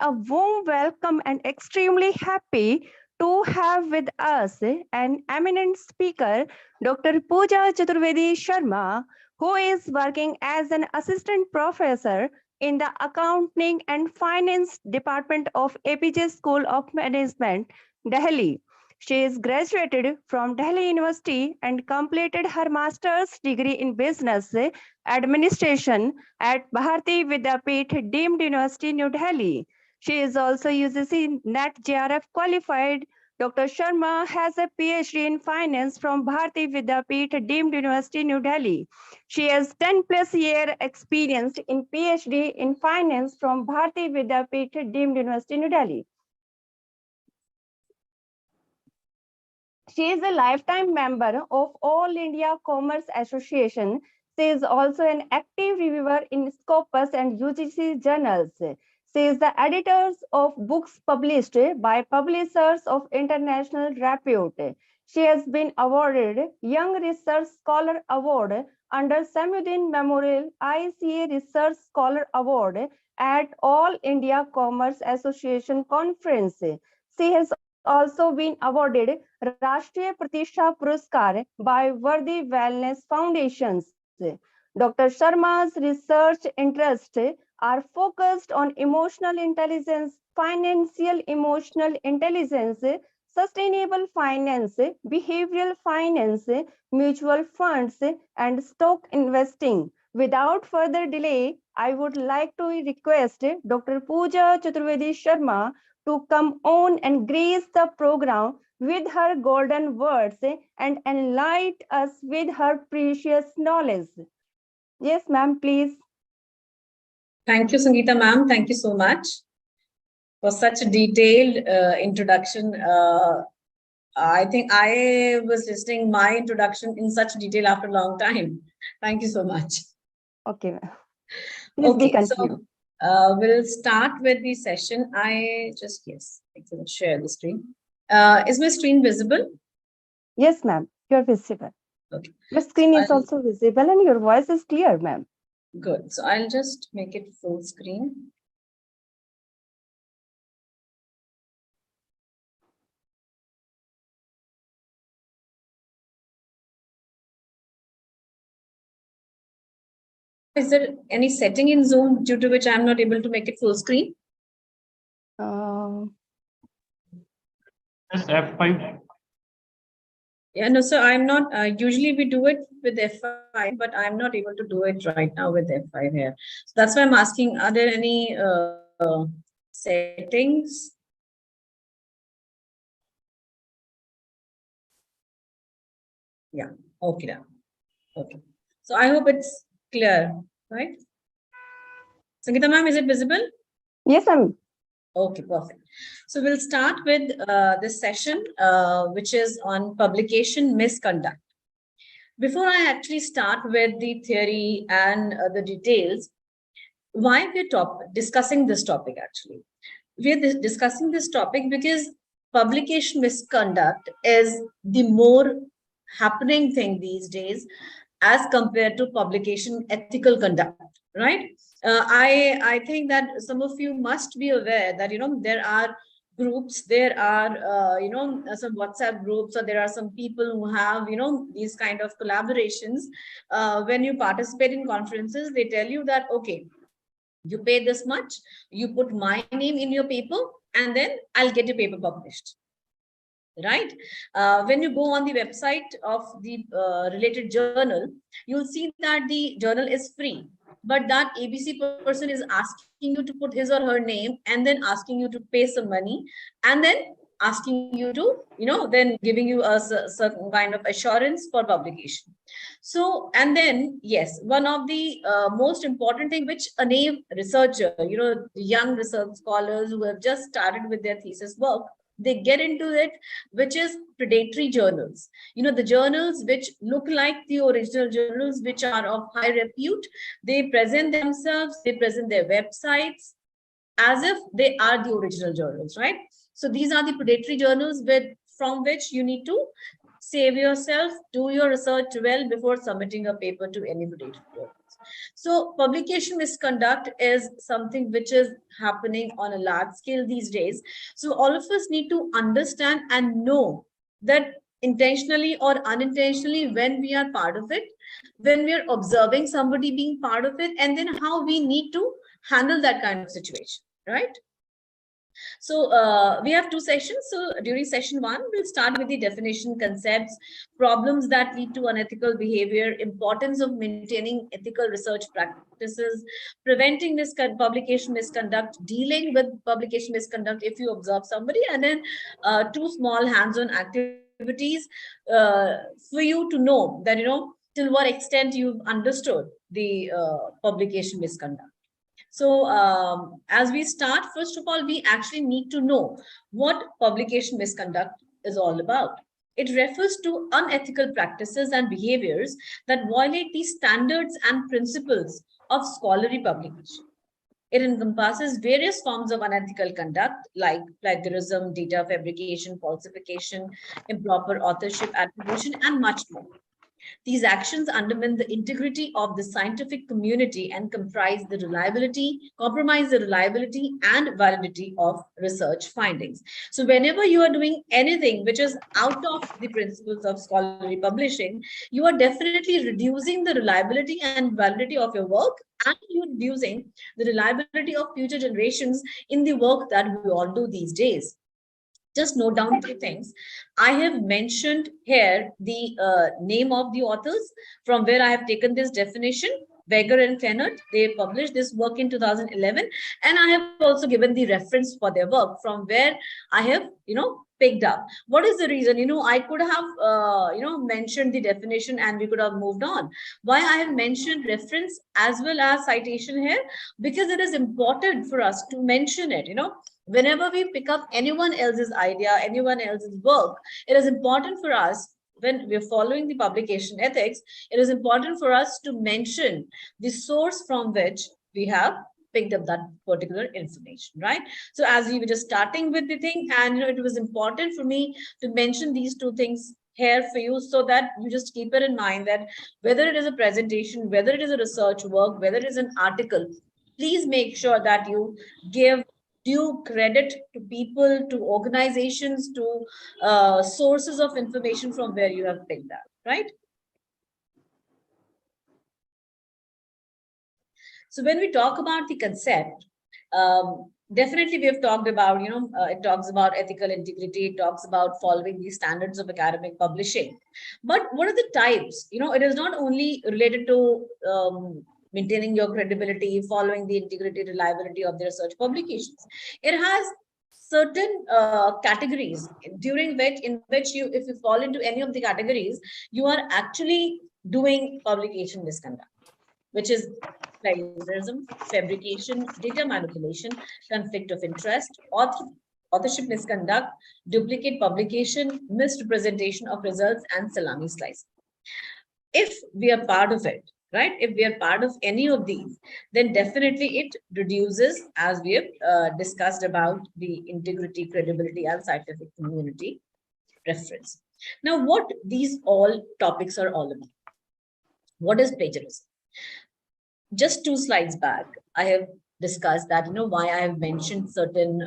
a warm welcome and extremely happy to have with us an eminent speaker, Dr. Pooja Chaturvedi Sharma, who is working as an assistant professor in the Accounting and Finance Department of Apeejay School of Management, Delhi. She is graduated from Delhi University and completed her master's degree in business administration at Bharati Vidyapeeth Deemed University, New Delhi. She is also UGC NET JRF qualified. Dr. Sharma has a PhD in finance from Bharati Vidyapeeth Deemed University, New Delhi. She has 10 plus year experience in PhD in finance from Bharati Vidyapeeth Deemed University, New Delhi. She is a lifetime member of All India Commerce Association. She is also an active reviewer in Scopus and UGC journals. She is the editor of books published by publishers of international repute. She has been awarded Young Research Scholar Award under Samuddin Memorial ICA Research Scholar Award at All India Commerce Association Conference. She has also been awarded Rashtriya Pratishtha Puraskar by Worthy Wellness Foundations. Dr. Sharma's research interests are focused on emotional intelligence, financial emotional intelligence, sustainable finance, behavioral finance, mutual funds, and stock investing. Without further delay, I would like to request Dr. Pooja Chaturvedi Sharma to come on and grace the program with her golden words and enlighten us with her precious knowledge. Yes, ma'am, please. Thank you, Sangeeta ma'am. Thank you so much for such a detailed introduction. I think I was listening my introduction in such detail after a long time. Thank you so much. Okay, ma'am. Okay, so we'll start with the session. I can share the screen. Is my screen visible? Yes, ma'am. You're visible. Okay. Your screen is also visible and your voice is clear, ma'am. Good. So I'll just make it full screen. Is there any setting in Zoom due to which I'm not able to make it full screen? F5. Yeah, no, so I'm not, usually we do it with F5, but I'm not able to do it right now with F5 here. So that's why I'm asking, are there any settings? Yeah, okay. Okay. So I hope it's clear, right? Sangeeta ma'am, is it visible? Yes, ma'am. Okay, perfect. So we'll start with this session, which is on publication misconduct. Before I actually start with the theory and the details, why we're discussing this topic actually? We're discussing this topic because publication misconduct is the more happening thing these days as compared to publication ethical conduct, right? I think that some of you must be aware that there are groups, there are some WhatsApp groups, or there are some people who have these kind of collaborations. When you participate in conferences, they tell you that okay, you pay this much, you put my name in your paper, and then I'll get your paper published. Right? When you go on the website of the related journal, you'll see that the journal is free, but that ABC person is asking you to put his or her name, and then asking you to pay some money, and then asking you to, then giving you a certain kind of assurance for publication. So, and then, yes, one of the most important thing which a naive researcher, young research scholars who have just started with their thesis work, they get into it, which is predatory journals. The journals which look like the original journals, which are of high repute. They present themselves, they present their websites as if they are the original journals, right? So these are the predatory journals from which you need to save yourself, do your research well before submitting a paper to any predatory journals. So publication misconduct is something which is happening on a large scale these days. So all of us need to understand and know that intentionally or unintentionally, when we are part of it, when we are observing somebody being part of it, and then how we need to handle that kind of situation, right? So we have two sessions. So during session one, we'll start with the definition, concepts, problems that lead to unethical behavior, importance of maintaining ethical research practices, preventing publication misconduct, dealing with publication misconduct if you observe somebody, and then two small hands-on activities for you to know that, till what extent you've understood the publication misconduct. So as we start, first of all, we actually need to know what publication misconduct is all about. It refers to unethical practices and behaviors that violate the standards and principles of scholarly publication. It encompasses various forms of unethical conduct like plagiarism, data fabrication, falsification, improper authorship attribution, and much more. These actions undermine the integrity of the scientific community and compromise the reliability and validity of research findings. So whenever you are doing anything which is out of the principles of scholarly publishing, you are definitely reducing the reliability and validity of your work, and you're reducing the reliability of future generations in the work that we all do these days. Just note down few things. I have mentioned here the name of the authors from where I have taken this definition. Weger and Fennert, they published this work in 2011, and I have also given the reference for their work from where I have, picked up. What is the reason? I could have, mentioned the definition and we could have moved on. Why I have mentioned reference as well as citation here? Because it is important for us to mention it, whenever we pick up anyone else's idea, anyone else's work, it is important for us, when we're following the publication ethics, it is important for us to mention the source from which we have picked up that particular information, right? So as we were just starting with the thing, and it was important for me to mention these two things here for you, so that you just keep it in mind that whether it is a presentation, whether it is a research work, whether it is an article, please make sure that you give due credit to people, to organizations, to sources of information from where you have picked that, right? So when we talk about the concept, definitely we have talked about, it talks about ethical integrity, it talks about following the standards of academic publishing. But what are the types? It is not only related to maintaining your credibility, following the integrity, reliability of the research publications. It has certain categories in which you, if you fall into any of the categories, you are actually doing publication misconduct, which is plagiarism, fabrication, data manipulation, conflict of interest, authorship misconduct, duplicate publication, misrepresentation of results, and salami slice. If we are part of it, right? If we are part of any of these, then definitely it reduces, as we have discussed about the integrity, credibility, and scientific community reference. Now, what these all topics are all about? What is plagiarism? Just 2 slides back, I have discussed that, why I have mentioned certain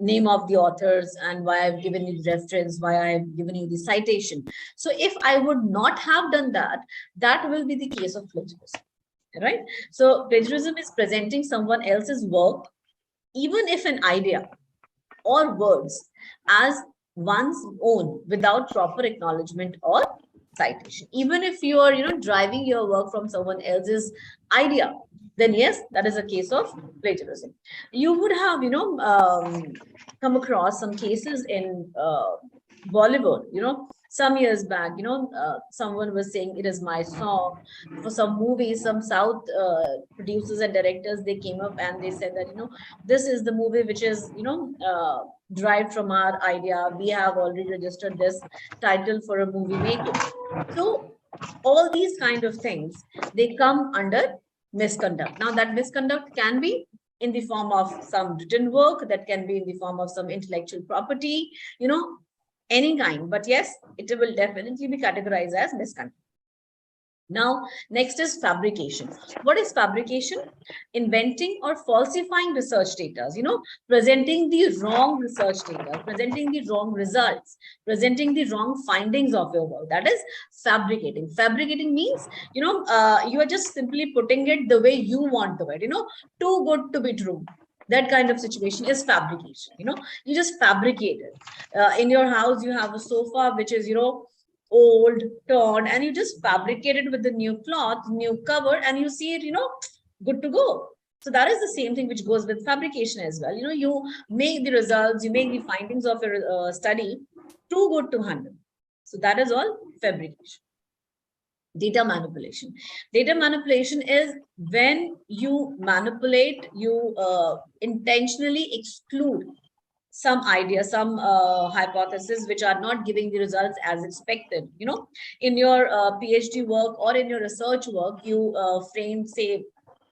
name of the authors and why I've given you the reference, why I've given you the citation. So if I would not have done that, that will be the case of plagiarism, right? So plagiarism is presenting someone else's work, even if an idea or words, as one's own without proper acknowledgement or citation. Even if you are, driving your work from someone else's idea, then yes, that is a case of plagiarism. You would have, come across some cases in Bollywood, some years back, someone was saying it is my song. For some movies, some South producers and directors, they came up and they said that, this is the movie which is, derived from our idea. We have already registered this title for a movie making. So all these kind of things, they come under misconduct. Now that misconduct can be in the form of some written work, that can be in the form of some intellectual property, any kind. But yes, it will definitely be categorized as misconduct. Now, next is fabrication. What is fabrication? Inventing or falsifying research data, presenting the wrong research data, presenting the wrong results, presenting the wrong findings of your work. That is fabricating. Fabricating means, you are just simply putting it the way you want to it, too good to be true. That kind of situation is fabrication. You just fabricate it. In your house, you have a sofa, which is, old, torn, and you just fabricate it with the new cloth, new cover, and you see it, good to go. So that is the same thing which goes with fabrication as well. You make the results, you make the findings of your study too good to handle. So that is all fabrication. Data manipulation. Data manipulation is when you manipulate, you intentionally exclude some idea, some hypothesis which are not giving the results as expected. In your PhD work or in your research work, you frame, say,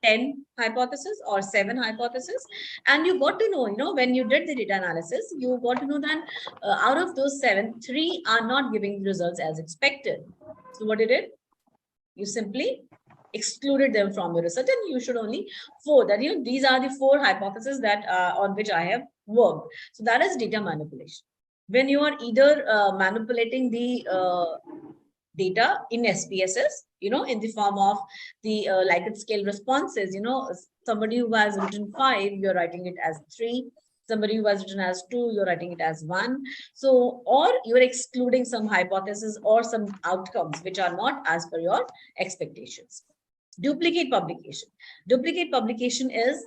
10 hypotheses or 7 hypotheses, and you got to know, when you did the data analysis, you got to know that out of those 7, 3 are not giving the results as expected. So what did it? You simply excluded them from your research, and you should only 4 that these are the 4 hypotheses that on which I have worked. So that is data manipulation. When you are either manipulating the data in SPSS, in the form of the Likert scale responses, somebody who has written 5, you're writing it as 3. Somebody who has written as 2, you're writing it as 1. So, or you're excluding some hypothesis or some outcomes which are not as per your expectations. Duplicate publication. Duplicate publication is,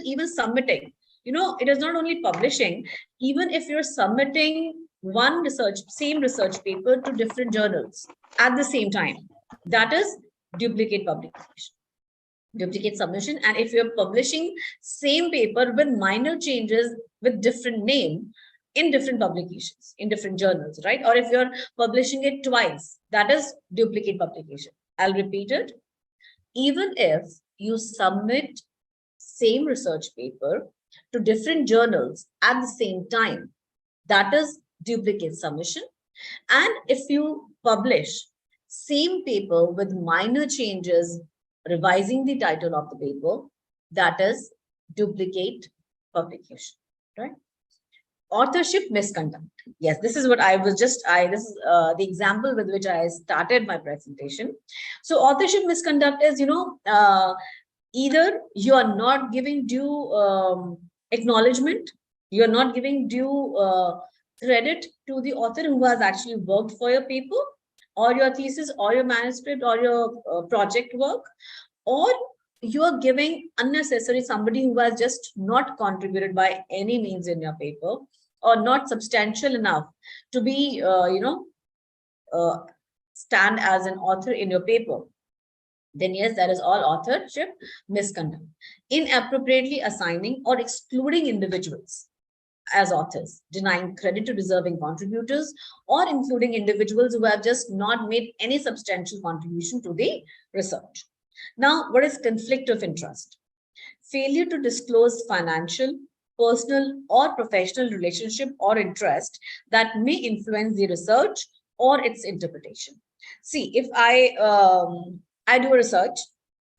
even submitting. It is not only publishing. Even if you're submitting same research paper to different journals at the same time, that is duplicate publication. Duplicate submission. And if you're publishing same paper with minor changes with different name in different publications, in different journals, right? Or if you're publishing it twice, that is duplicate publication. I'll repeat it. Even if you submit same research paper to different journals at the same time, that is duplicate submission. And if you publish same paper with minor changes, revising the title of the paper, that is duplicate publication, right? Authorship misconduct. Yes, this is what I was just, this is the example with which I started my presentation. So authorship misconduct is, either you are not giving due acknowledgement, you are not giving due credit to the author who has actually worked for your paper, or your thesis, or your manuscript, or your project work, or you are giving unnecessary somebody who has just not contributed by any means in your paper, or not substantial enough to be, stand as an author in your paper. Then yes, that is all authorship misconduct. Inappropriately assigning or excluding individuals as authors, denying credit to deserving contributors, or including individuals who have just not made any substantial contribution to the research. Now, what is conflict of interest? Failure to disclose financial, personal, or professional relationship or interest that may influence the research or its interpretation. See, if I do a research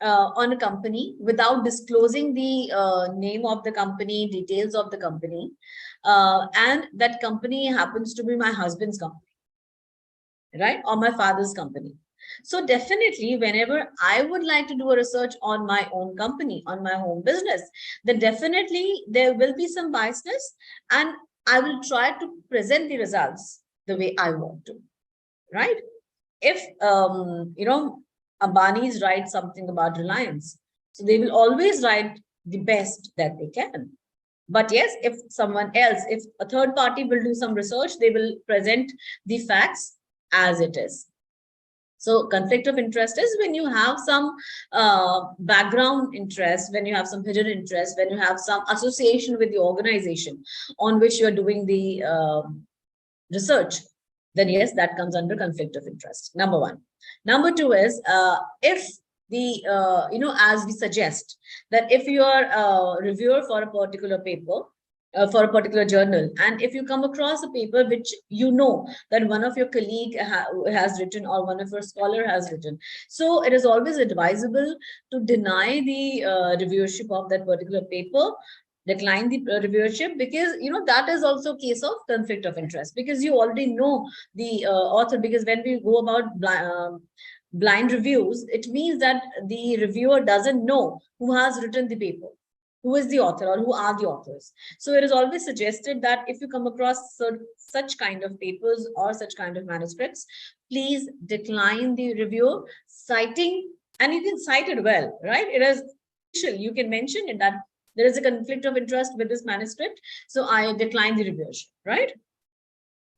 on a company without disclosing the name of the company, details of the company, and that company happens to be my husband's company, right? Or my father's company. So definitely, whenever I would like to do a research on my own company, on my home business, then definitely there will be some biasness, and I will try to present the results the way I want to, right? If, Ambani's write something about Reliance, so they will always write the best that they can. But yes, if someone else, if a third party will do some research, they will present the facts as it is. So conflict of interest is when you have some background interest, when you have some hidden interest, when you have some association with the organization on which you are doing the research, then yes, that comes under conflict of interest. Number one. Number two is if the, as we suggest, that if you are a reviewer for a particular paper for a particular journal, and if you come across a paper which you know that one of your colleague has written or one of your scholar has written, so it is always advisable to deny the reviewership of that particular paper, decline the reviewership, because that is also a case of conflict of interest, because you already know the author. Because when we go about blind reviews, it means that the reviewer doesn't know who has written the paper, who is the author or who are the authors. So it is always suggested that if you come across such kind of papers or such kind of manuscripts, please decline the review, citing, and you can cite it well, right? It is, you can mention it that there is a conflict of interest with this manuscript, so I decline the reviewership, right?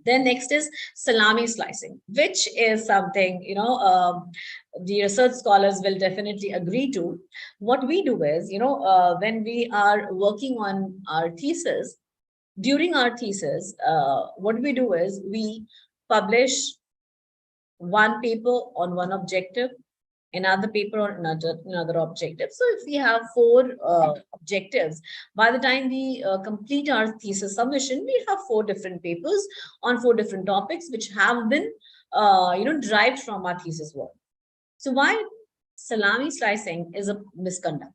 Then next is salami slicing, which is something, the research scholars will definitely agree to. What we do is, when we are working on our thesis, during our thesis, what we do is we publish one paper on one objective, another paper on another objective. So if we have four objectives, by the time we complete our thesis submission, we have four different papers on four different topics which have been derived from our thesis work. So why salami slicing is a misconduct?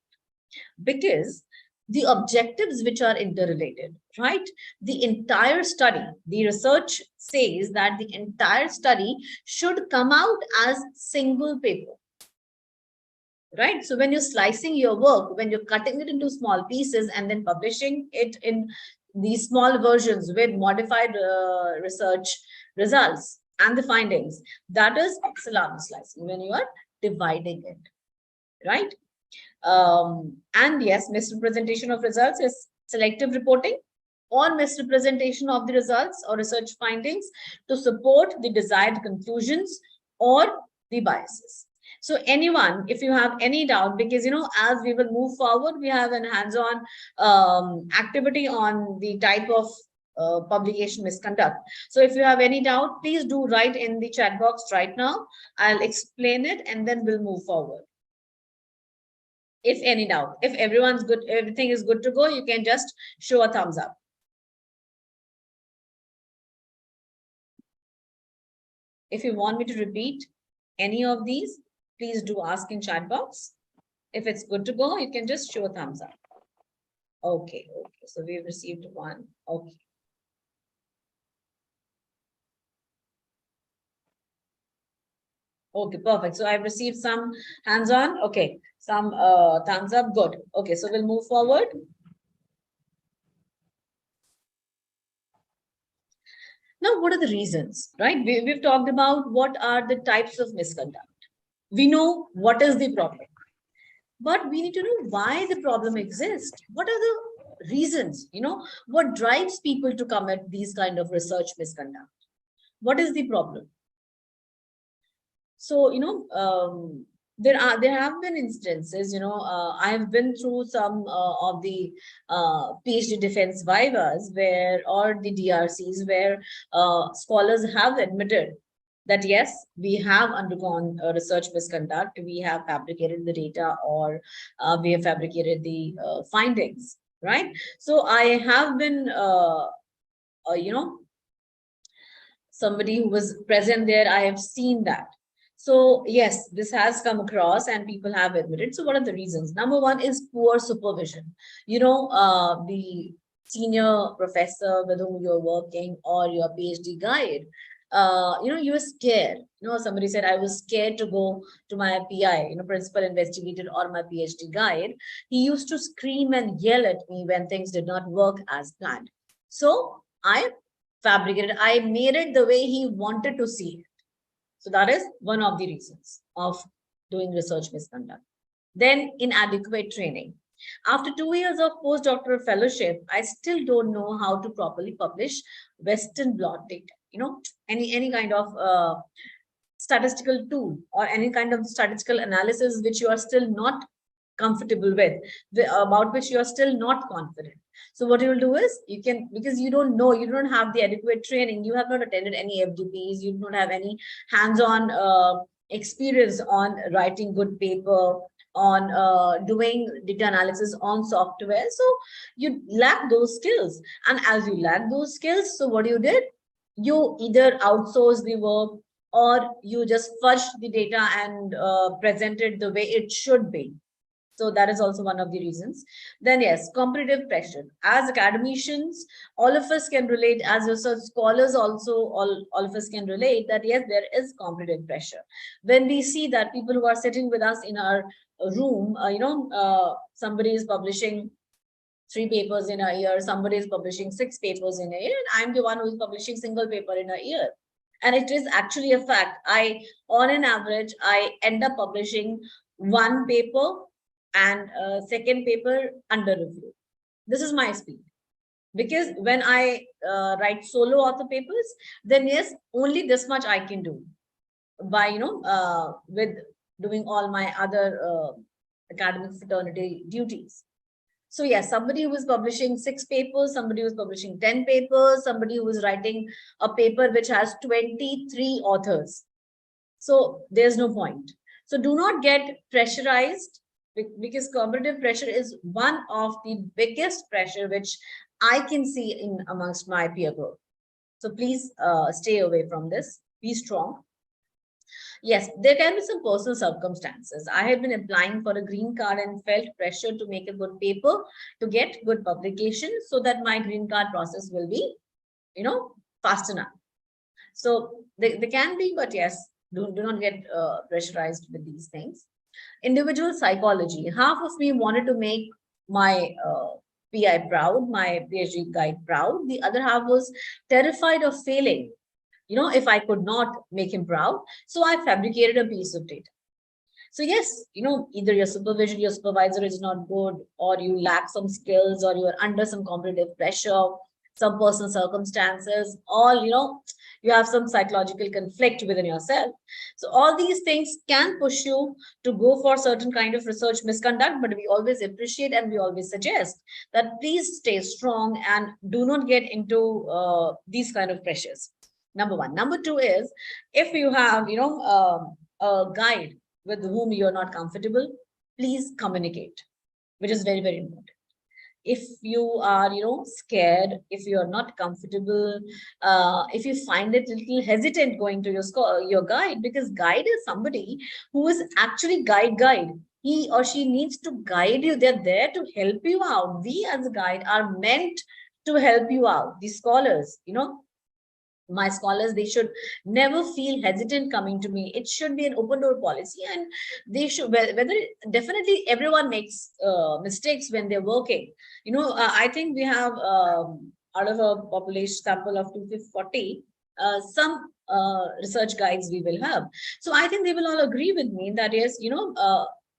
Because the objectives which are interrelated, right? The entire study, the research says that the entire study should come out as single paper, right? So when you're slicing your work, when you're cutting it into small pieces and then publishing it in these small versions with modified research results and the findings, that is salami slicing, when you are dividing it, right? And yes, misrepresentation of results is selective reporting or misrepresentation of the results or research findings to support the desired conclusions or the biases. So anyone, if you have any doubt, because as we will move forward, we have an hands-on activity on the type of publication misconduct. So if you have any doubt, please do write in the chat box right now. I'll explain it and then we'll move forward. If any doubt, if everyone's good, everything is good to go, you can just show a thumbs up. If you want me to repeat any of these, please do ask in chat box. If it's good to go, you can just show a thumbs up. Okay, so we've received one. Okay. Okay, perfect. So I've received some hands on. Okay, some thumbs up. Good. Okay, so we'll move forward. Now, what are the reasons, right? We've talked about what are the types of misconduct. We know what is the problem, but we need to know why the problem exists. What are the reasons, what drives people to commit these kind of research misconduct? What is the problem? So, there have been instances, I have been through some of the PhD defense vivas or the DRCs where scholars have admitted that yes, we have undergone research misconduct, we have fabricated the data, or we have fabricated the findings, right? So I have been, somebody who was present there, I have seen that. So yes, this has come across and people have admitted. So what are the reasons? Number one is poor supervision. The senior professor with whom you're working or your PhD guide, you were scared. Somebody said, I was scared to go to my PI, principal investigator or my PhD guide. He used to scream and yell at me when things did not work as planned. So I fabricated, I made it the way he wanted to see it. So that is one of the reasons of doing research misconduct. Then inadequate training. After 2 years of postdoctoral fellowship, I still don't know how to properly publish Western blot data. Any kind of statistical tool or any kind of statistical analysis which you are still not comfortable with, about which you are still not confident. So what you will do is, you can, because you don't know, you don't have the adequate training, you have not attended any FDPs, you don't have any hands-on experience on writing good paper on doing data analysis on software. So you lack those skills. And as you lack those skills, so what you did? You either outsource the work or you just fudged the data and presented the way it should be. So that is also one of the reasons. Then yes, competitive pressure. As academicians, all of us can relate, as research scholars also, all of us can relate that yes, there is competitive pressure. When we see that people who are sitting with us in our room, somebody is publishing 3 papers in a year, somebody is publishing 6 papers in a year, and I'm the one who is publishing single paper in a year. And it is actually a fact. On an average, I end up publishing 1 paper and second paper under review. This is my speed. Because when I write solo author papers, then yes, only this much I can do by, with doing all my other academic fraternity duties. So yes, somebody who was publishing 6 papers, somebody who was publishing 10 papers, somebody who was writing a paper which has 23 authors. So there's no point. So do not get pressurized, because competitive pressure is one of the biggest pressure which I can see in amongst my peer group. So please stay away from this. Be strong. Yes, there can be some personal circumstances. I had been applying for a green card and felt pressure to make a good paper to get good publication so that my green card process will be, fast enough. So they can be, but yes, do not get pressurized with these things. Individual psychology. Half of me wanted to make my PI proud, my PhD guide proud. The other half was terrified of failing, if I could not make him proud. So I fabricated a piece of data. So yes, either your supervision, your supervisor is not good, or you lack some skills, or you are under some competitive pressure, some personal circumstances, all, you have some psychological conflict within yourself. So all these things can push you to go for certain kind of research misconduct, but we always appreciate and we always suggest that please stay strong and do not get into these kind of pressures. Number one. Number two is, if you have, a guide with whom you're not comfortable, please communicate, which is very, very important. If you are, scared, if you are not comfortable, if you find it a little hesitant going to your guide, because guide is somebody who is actually guide. He or she needs to guide you. They're there to help you out. We as a guide are meant to help you out. The scholars, my scholars, they should never feel hesitant coming to me. It should be an open door policy, and they should, whether definitely everyone makes mistakes when they're working. I think we have out of a population sample of 240, some research guides we will have. So I think they will all agree with me that yes,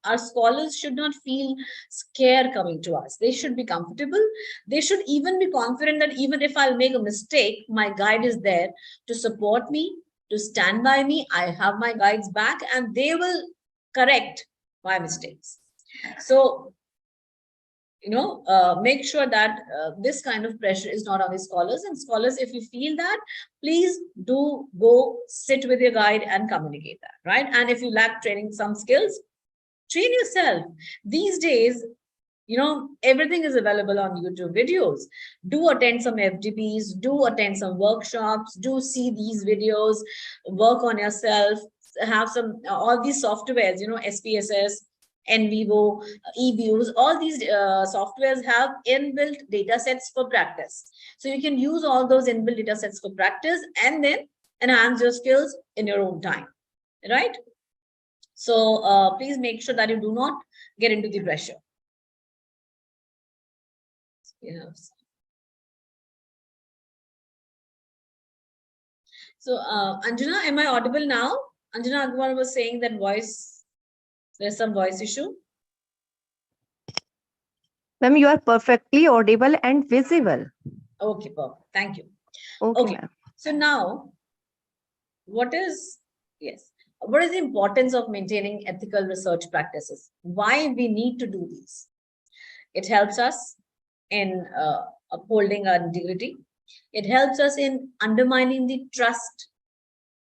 our scholars should not feel scared coming to us. They should be comfortable. They should even be confident that even if I'll make a mistake, my guide is there to support me, to stand by me. I have my guides back and they will correct my mistakes. So, make sure that this kind of pressure is not on the scholars. And scholars, if you feel that, please do go sit with your guide and communicate that, right? And if you lack training some skills, train yourself. These days, everything is available on YouTube videos. Do attend some FDPs, do attend some workshops, do see these videos, work on yourself, have some, all these softwares, SPSS, NVivo, eViews, all these softwares have inbuilt data sets for practice. So you can use all those inbuilt data sets for practice and then enhance your skills in your own time, right? So please make sure that you do not get into the pressure. Yes. So Anjana, am I audible now? Anjana Agarwal was saying that there's some voice issue. Ma'am, you are perfectly audible and visible. Okay, perfect. Thank you. Okay. So now, what is the importance of maintaining ethical research practices? Why we need to do these? It helps us in upholding our integrity. It helps us in undermining the trust.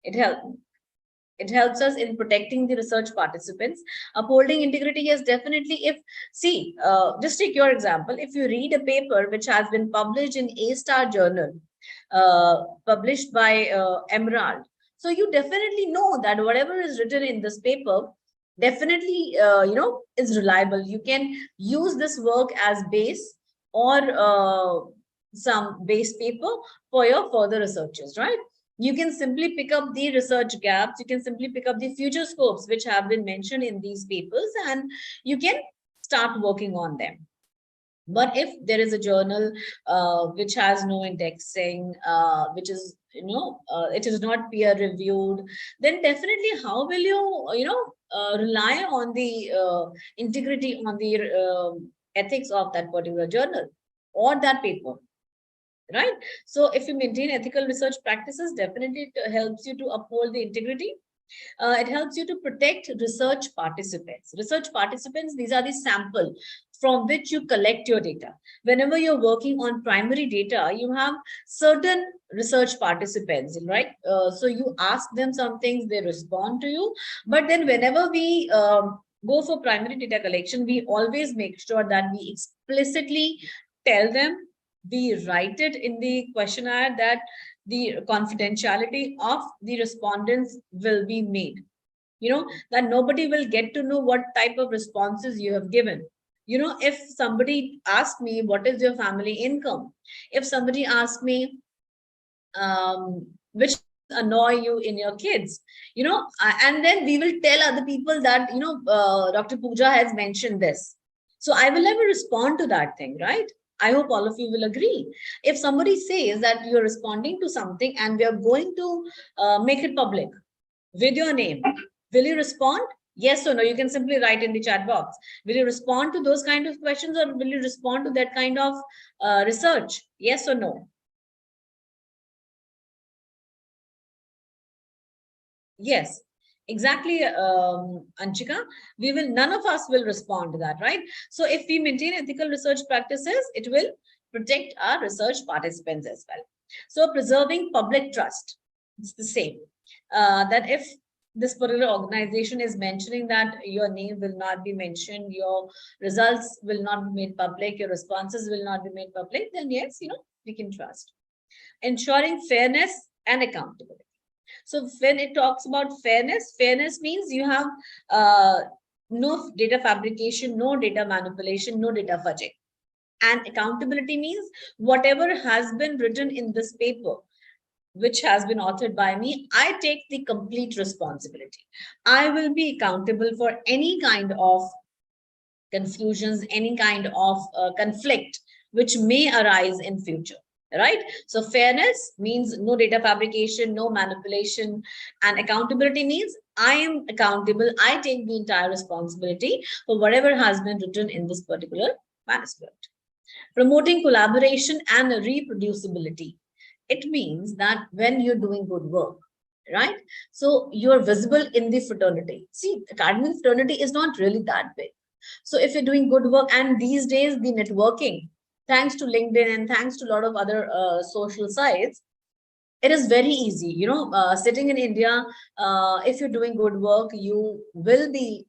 It It helps us in protecting the research participants. Upholding integrity is definitely, if, see, just take your example. If you read a paper which has been published in A-star journal, published by Emerald, so you definitely know that whatever is written in this paper definitely, is reliable. You can use this work as base, or some base paper for your further researches, right? You can simply pick up the research gaps, you can simply pick up the future scopes which have been mentioned in these papers, and you can start working on them. But if there is a journal which has no indexing, which is, it is not peer reviewed, then definitely how will you, rely on the integrity, on the ethics of that particular journal or that paper, right? So if you maintain ethical research practices, definitely it helps you to uphold the integrity. It helps you to protect research participants. Research participants, these are the sample from which you collect your data. Whenever you're working on primary data, you have certain research participants, right? So you ask them some things, they respond to you. But then whenever we go for primary data collection, we always make sure that we explicitly tell them, we write it in the questionnaire, that the confidentiality of the respondents will be made, that nobody will get to know what type of responses you have given. If somebody asks me, what is your family income? If somebody asks me, which things annoy you in your kids, and then we will tell other people that, Dr. Pooja has mentioned this. So I will never respond to that thing, right? I hope all of you will agree. If somebody says that you're responding to something and we are going to make it public with your name, will you respond? Yes or no? You can simply write in the chat box. Will you respond to those kind of questions, or will you respond to that kind of research? Yes or no? Yes, exactly, Anchika. None of us will respond to that, right? So if we maintain ethical research practices, it will protect our research participants as well. So preserving public trust, it's the same. That if this particular organization is mentioning that your name will not be mentioned, your results will not be made public, your responses will not be made public, then yes, we can trust. Ensuring fairness and accountability. So when it talks about fairness, fairness means you have no data fabrication, no data manipulation, no data fudging. And accountability means whatever has been written in this paper, which has been authored by me, I take the complete responsibility. I will be accountable for any kind of confusions, any kind of conflict which may arise in future, right? So fairness means no data fabrication, no manipulation, and accountability means I am accountable. I take the entire responsibility for whatever has been written in this particular manuscript. Promoting collaboration and reproducibility. It means that when you're doing good work, right? So you're visible in the fraternity. See, academic fraternity is not really that big. So if you're doing good work, and these days the networking, thanks to LinkedIn and thanks to a lot of other social sites, it is very easy. Sitting in India, if you're doing good work, you will be,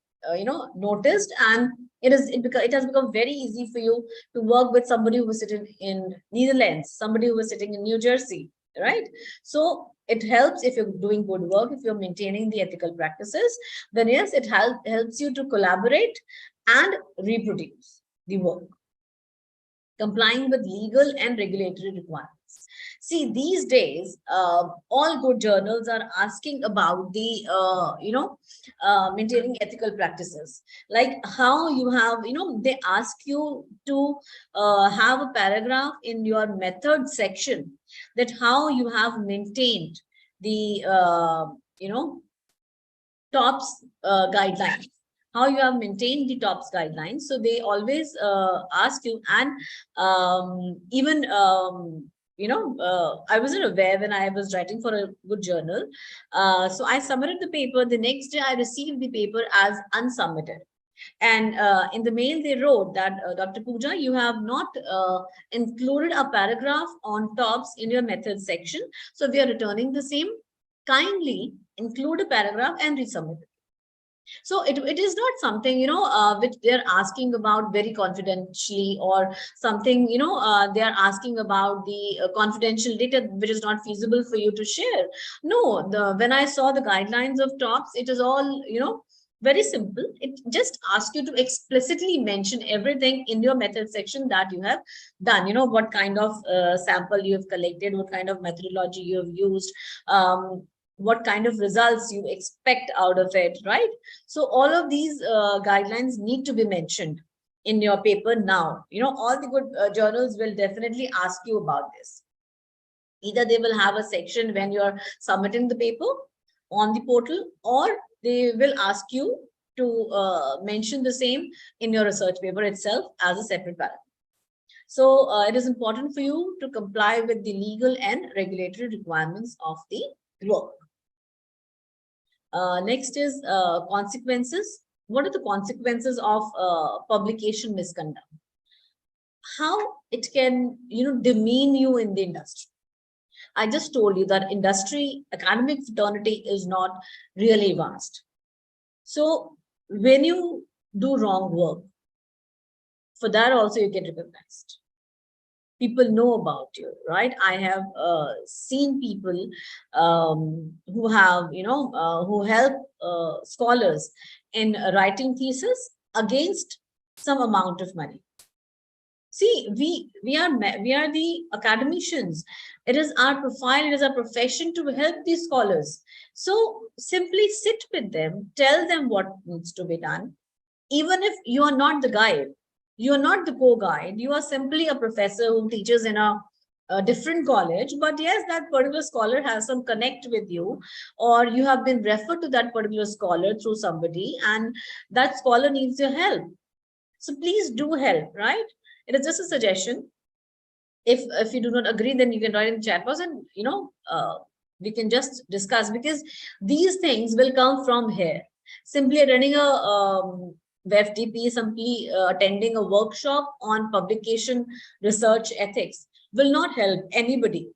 noticed, and it has become very easy for you to work with somebody who is sitting in Netherlands, somebody who is sitting in New Jersey, right? So it helps if you're doing good work, if you're maintaining the ethical practices, then yes, it helps you to collaborate and reproduce the work, complying with legal and regulatory requirements. See, these days, all good journals are asking about the, maintaining ethical practices. Like how you have, they ask you to have a paragraph in your method section, that how you have maintained the, TOPS guidelines, how you have maintained the TOPS guidelines. So they always ask you, and even, I wasn't aware when I was writing for a good journal. So I submitted the paper. The next day, I received the paper as unsubmitted. And in the mail, they wrote that, Dr. Pooja, you have not included a paragraph on TOPS in your method section. So we are returning the same. Kindly include a paragraph and resubmit it. So it is not something, which they're asking about very confidentially, or something, they're asking about the confidential data which is not feasible for you to share. No, when I saw the guidelines of TOPS, it is all, very simple. It just asks you to explicitly mention everything in your method section that you have done. What kind of sample you have collected, what kind of methodology you have used, what kind of results you expect out of it, right? So all of these guidelines need to be mentioned in your paper now. All the good journals will definitely ask you about this. Either they will have a section when you're submitting the paper on the portal, or they will ask you to mention the same in your research paper itself as a separate paragraph. So it is important for you to comply with the legal and regulatory requirements of the work. Next is consequences. What are the consequences of publication misconduct? How it can, demean you in the industry. I just told you that industry academic fraternity is not really vast. So when you do wrong work, for that also you get recognized. People know about you, right? I have seen people who have, who help scholars in writing thesis against some amount of money. See, we are the academicians. It is our profile, it is our profession to help these scholars. So simply sit with them, tell them what needs to be done. Even if you are not the guide, you are not the co-guide, you are simply a professor who teaches in a different college, but yes, that particular scholar has some connect with you, or you have been referred to that particular scholar through somebody, and that scholar needs your help. So please do help, right? It is just a suggestion. If you do not agree, then you can write in the chat box, and we can just discuss, because these things will come from here. Simply running a WebTP, simply attending a workshop on publication research ethics will not help anybody.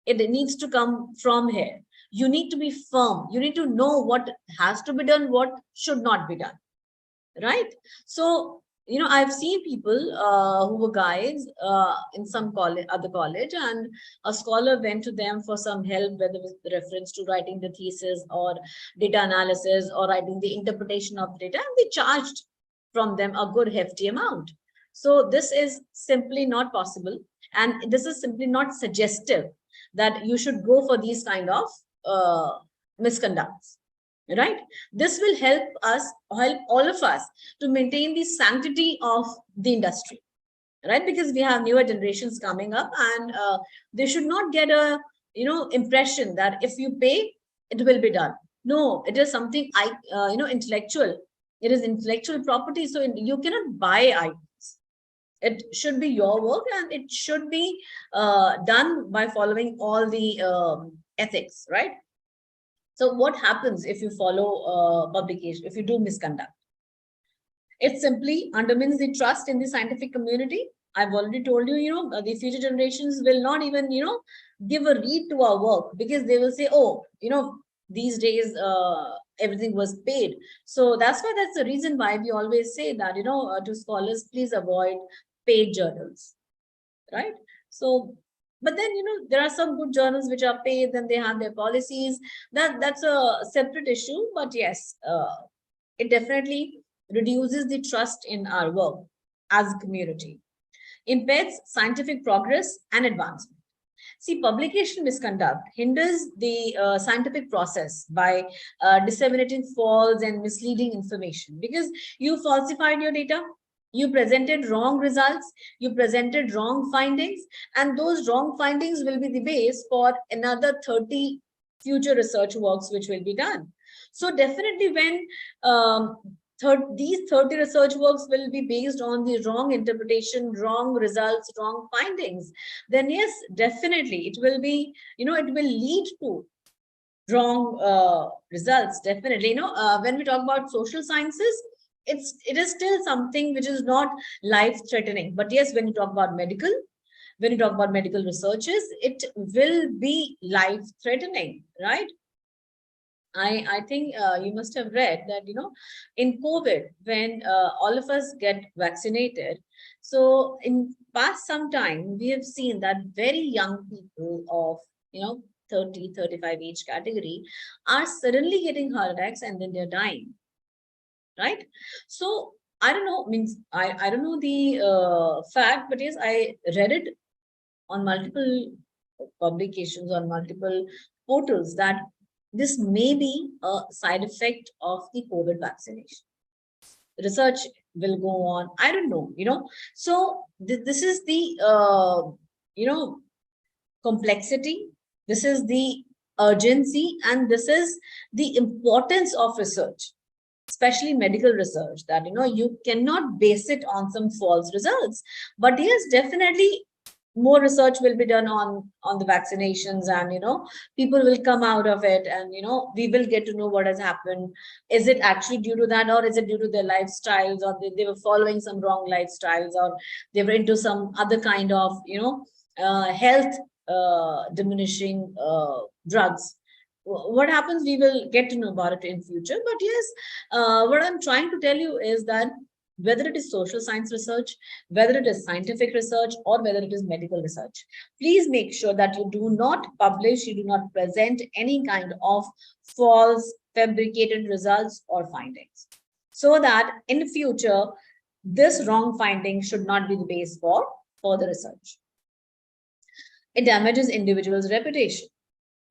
It needs to come from here. You need to be firm. You need to know what has to be done, what should not be done, right? So I've seen people who were guides in some college, other college, and a scholar went to them for some help, whether with reference to writing the thesis or data analysis or writing the interpretation of the data, and they charged from them a good hefty amount. So this is simply not possible, and this is simply not suggestive that you should go for these kind of misconducts, right? This will help all of us to maintain the sanctity of the industry, right? Because we have newer generations coming up, and they should not get a impression that if you pay, it will be done. No, it is something intellectual. It is intellectual property, so you cannot buy items. It should be your work, and it should be done by following all the ethics, right? So what happens if you follow publication, if you do misconduct? It simply undermines the trust in the scientific community. I've already told you, the future generations will not even, give a read to our work, because they will say, oh, these days, everything was paid. So that's the reason why we always say that, to scholars, please avoid paid journals, right? So, but then, there are some good journals which are paid, then they have their policies. That's a separate issue, but yes, it definitely reduces the trust in our work as a community, impairs scientific progress and advancement. See, publication misconduct hinders the scientific process by disseminating false and misleading information, because you falsified your data, you presented wrong results, you presented wrong findings, and those wrong findings will be the base for another 30 future research works which will be done. So definitely when these 30 research works will be based on the wrong interpretation, wrong results, wrong findings, then yes, definitely it will be, it will lead to wrong results. Definitely, when we talk about social sciences, it is still something which is not life threatening. But yes, when you talk about medical, when you talk about medical researches, it will be life threatening, right? I think you must have read that, in COVID, when all of us get vaccinated, so in past some time, we have seen that very young people of, 30, 35 age category are suddenly getting heart attacks and then they're dying, right? So I don't know, means I don't know the fact, but yes, I read it on multiple publications, on multiple portals, that this may be a side effect of the COVID vaccination. Research will go on. I don't know, So this is the, you know, complexity. This is the urgency, and this is the importance of research, especially medical research, that you cannot base it on some false results. But yes, definitely more research will be done on the vaccinations, and people will come out of it, and we will get to know what has happened. Is it actually due to that, or is it due to their lifestyles, or they were following some wrong lifestyles, or they were into some other kind of health diminishing drugs. What happens, we will get to know about it in future. But yes, what I'm trying to tell you is that whether it is social science research, whether it is scientific research, or whether it is medical research, please make sure that you do not publish, you do not present any kind of false, fabricated results or findings, so that in future, this wrong finding should not be the base for further research. It damages individuals' reputation.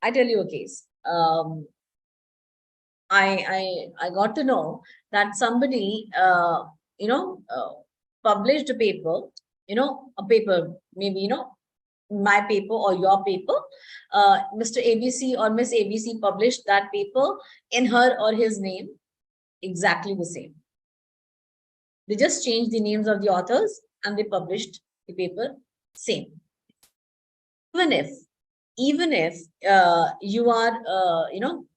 I tell you a case. I got to know that somebody published a paper, a paper, maybe my paper or your paper. Mr. ABC or Miss ABC published that paper in her or his name, exactly the same. They just changed the names of the authors and they published the paper same. Even if you are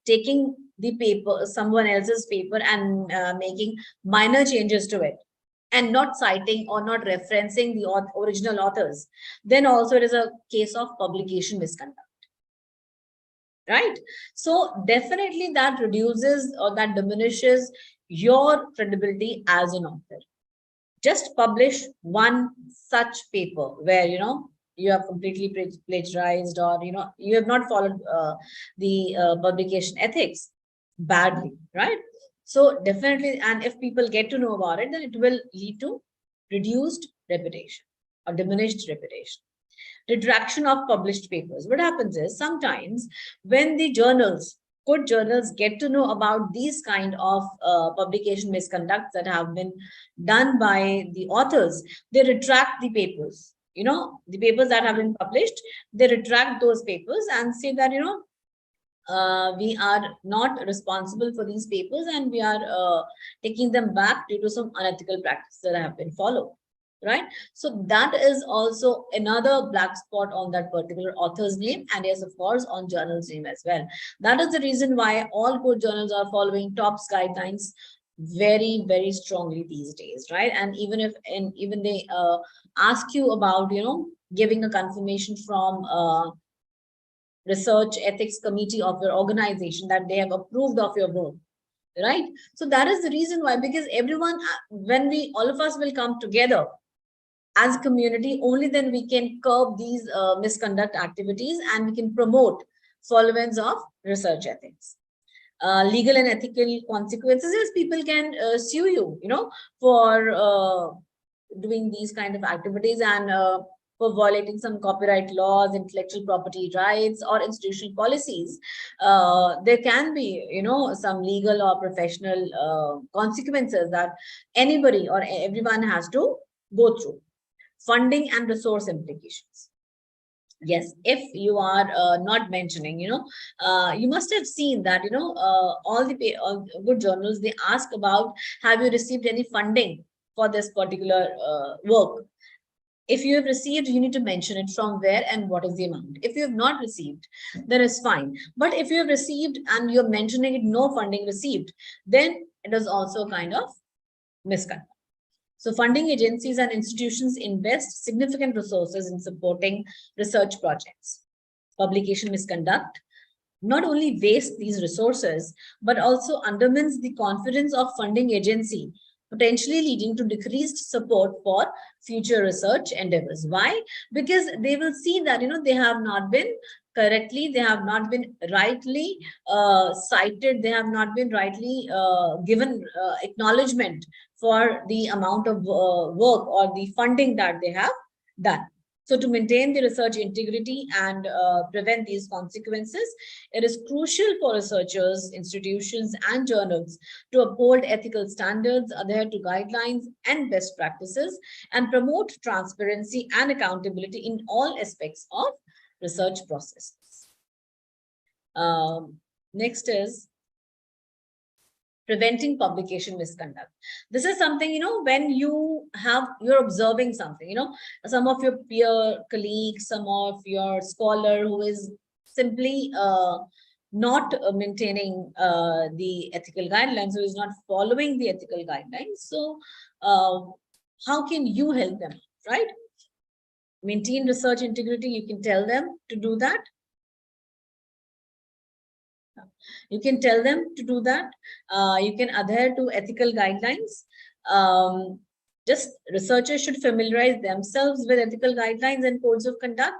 taking the paper, someone else's paper, and making minor changes to it, and not citing or not referencing the original authors, then also it is a case of publication misconduct, right? So definitely that reduces or that diminishes your credibility as an author. Just publish one such paper where you have completely plagiarized, or you have not followed the publication ethics badly, right? So definitely, and if people get to know about it, then it will lead to reduced reputation or diminished reputation. Retraction of published papers. What happens is, sometimes when the journals, good journals, get to know about these kind of publication misconducts that have been done by the authors, they retract the papers. The papers that have been published, they retract those papers and say that we are not responsible for these papers, and we are taking them back due to some unethical practices that have been followed, right? So that is also another black spot on that particular author's name, and yes, of course, on journal's name as well. That is the reason why all good journals are following TOPS guidelines very, very strongly these days, right? And even they ask you about giving a confirmation from research ethics committee of your organization that they have approved of your work, right? So that is the reason why, because everyone, when we all of us will come together as a community, only then we can curb these misconduct activities, and we can promote followance of research ethics. Legal and ethical consequences is people can sue you, for doing these kind of activities, and for violating some copyright laws, intellectual property rights, or institutional policies. There can be, some legal or professional consequences that anybody or everyone has to go through. Funding and resource implications. Yes, if you are not mentioning, you must have seen that, all good journals, they ask about, have you received any funding for this particular work? If you have received, you need to mention it from where and what is the amount. If you have not received, then it's fine. But if you have received and you're mentioning it, no funding received, then it is also kind of misconduct. So funding agencies and institutions invest significant resources in supporting research projects. Publication misconduct not only waste these resources, but also undermines the confidence of funding agency, potentially leading to decreased support for future research endeavors. Why? Because they will see that, they have not been correctly, they have not been rightly cited, they have not been rightly given acknowledgement for the amount of work or the funding that they have done. So to maintain the research integrity and prevent these consequences, it is crucial for researchers, institutions, and journals to uphold ethical standards, adhere to guidelines and best practices, and promote transparency and accountability in all aspects of research processes. Next is preventing publication misconduct. This is something, when you're observing something, some of your peer colleagues, some of your scholar who is simply not maintaining the ethical guidelines, who is not following the ethical guidelines. So how can you help them, right? Maintain research integrity, you can tell them to do that. You can tell them to do that. You can adhere to ethical guidelines. Just researchers should familiarize themselves with ethical guidelines and codes of conduct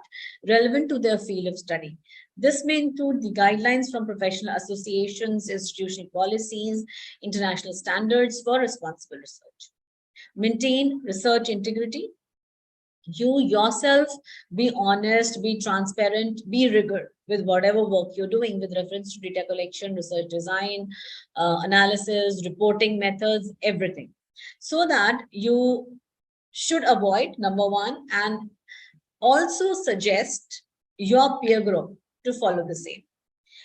relevant to their field of study. This may include the guidelines from professional associations, institutional policies, international standards for responsible research. Maintain research integrity. You yourself be honest, be transparent, be rigor with whatever work you're doing with reference to data collection, research design, analysis, reporting methods, everything. So that you should avoid, number one, and also suggest your peer group to follow the same.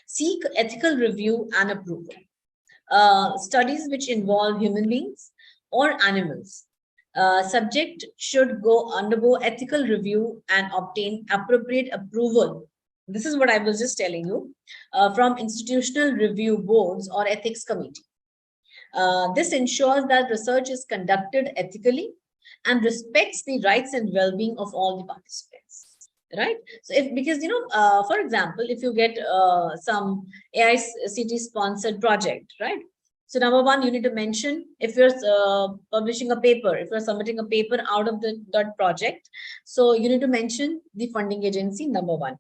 Seek ethical review and approval. Studies which involve human beings or animals, subject should undergo ethical review and obtain appropriate approval. This is what I was just telling you, from institutional review boards or ethics committee. This ensures that research is conducted ethically and respects the rights and well-being of all the participants. Right? So because, for example, if you get some AICT sponsored project, right? So number one, you need to mention if you're publishing a paper, if you're submitting a paper out of that project. So you need to mention the funding agency, number one.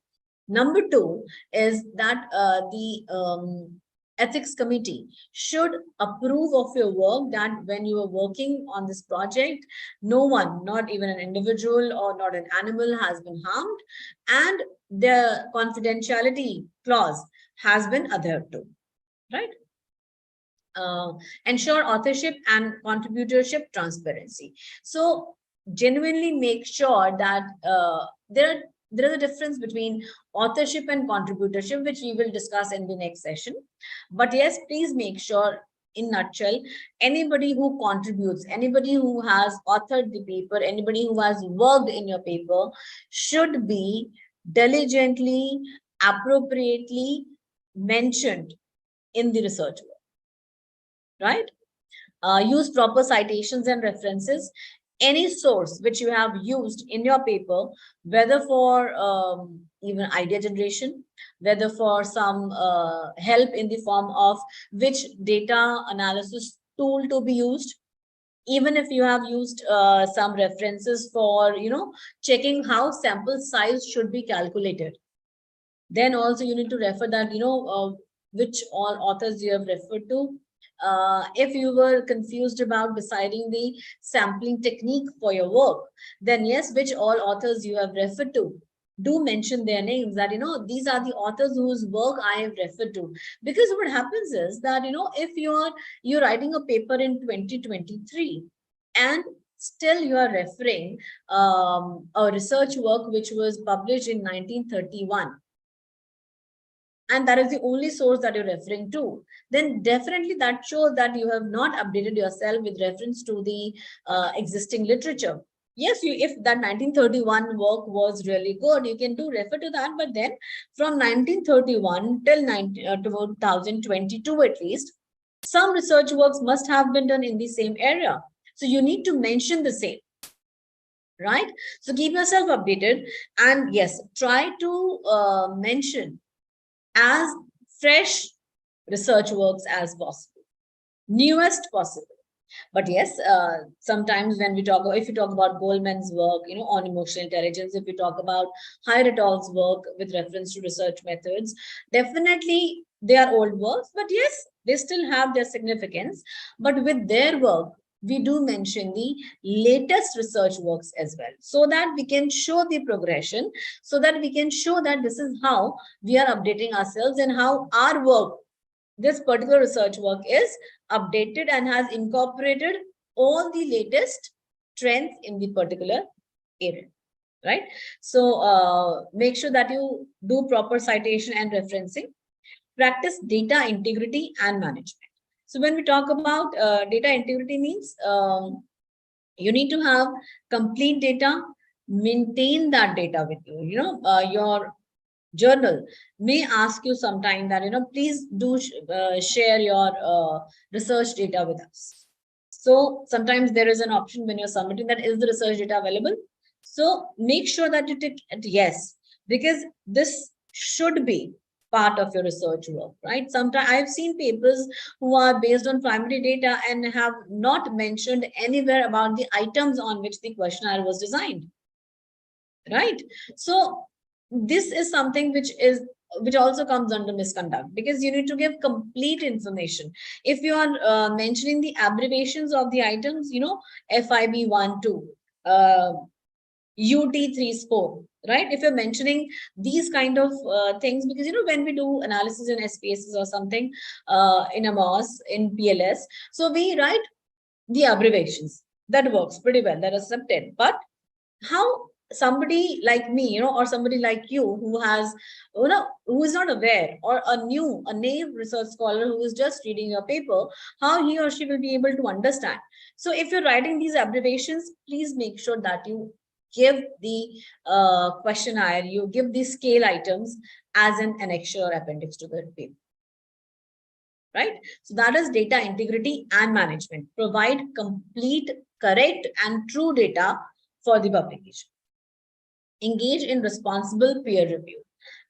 Number two is that the ethics committee should approve of your work, that when you are working on this project, no one, not even an individual or not an animal, has been harmed, and the confidentiality clause has been adhered to, right? Ensure authorship and contributorship transparency. So genuinely make sure that there is a difference between authorship and contributorship, which we will discuss in the next session. But yes, please make sure, in nutshell, anybody who contributes, anybody who has authored the paper, anybody who has worked in your paper should be diligently, appropriately mentioned in the research work. Right? Use proper citations and references. Any source which you have used in your paper, whether for even idea generation, whether for some help in the form of which data analysis tool to be used, even if you have used some references for, checking how sample size should be calculated, then also you need to refer that, which all authors you have referred to. If you were confused about deciding the sampling technique for your work, then yes, which all authors you have referred to. Do mention their names, that, these are the authors whose work I have referred to. Because what happens is that, if you're writing a paper in 2023 and still you are referring a research work which was published in 1931, and that is the only source that you're referring to, then definitely that shows that you have not updated yourself with reference to the existing literature. Yes, if that 1931 work was really good, you can refer to that, but then from 1931 till 2022 at least, some research works must have been done in the same area. So you need to mention the same. Right? So keep yourself updated, and yes, try to mention as fresh research works as possible, newest possible. But yes, sometimes when we talk, if you talk about Goldman's work, on emotional intelligence, if we talk about Higher et al.'s work with reference to research methods, definitely they are old works, but yes, they still have their significance. But with their work, we do mention the latest research works as well, so that we can show the progression, so that we can show that this is how we are updating ourselves and how our work, this particular research work, is updated and has incorporated all the latest trends in the particular area, right? So make sure that you do proper citation and referencing. Practice data integrity and management. So when we talk about data integrity means, you need to have complete data, maintain that data with you. Your journal may ask you sometime that, please do share your research data with us. So sometimes there is an option when you're submitting that, is the research data available? So make sure that you tick yes, because this should be part of your research work, right? Sometimes I've seen papers who are based on primary data and have not mentioned anywhere about the items on which the questionnaire was designed, right? So this is something which also comes under misconduct, because you need to give complete information. If you are mentioning the abbreviations of the items, FIB 1 2, UT 3 4, right? If you're mentioning these kind of things, because when we do analysis in SPSS or something, in AMOS, in PLS, so we write the abbreviations. That works pretty well, that is accepted. But how somebody like me, or somebody like you, who has, who is not aware, or a naive research scholar who is just reading your paper, how he or she will be able to understand? So if you're writing these abbreviations, please make sure that you give the questionnaire, you give the scale items as an annexure or appendix to the paper, right? So that is data integrity and management. Provide complete, correct, and true data for the publication. Engage in responsible peer review.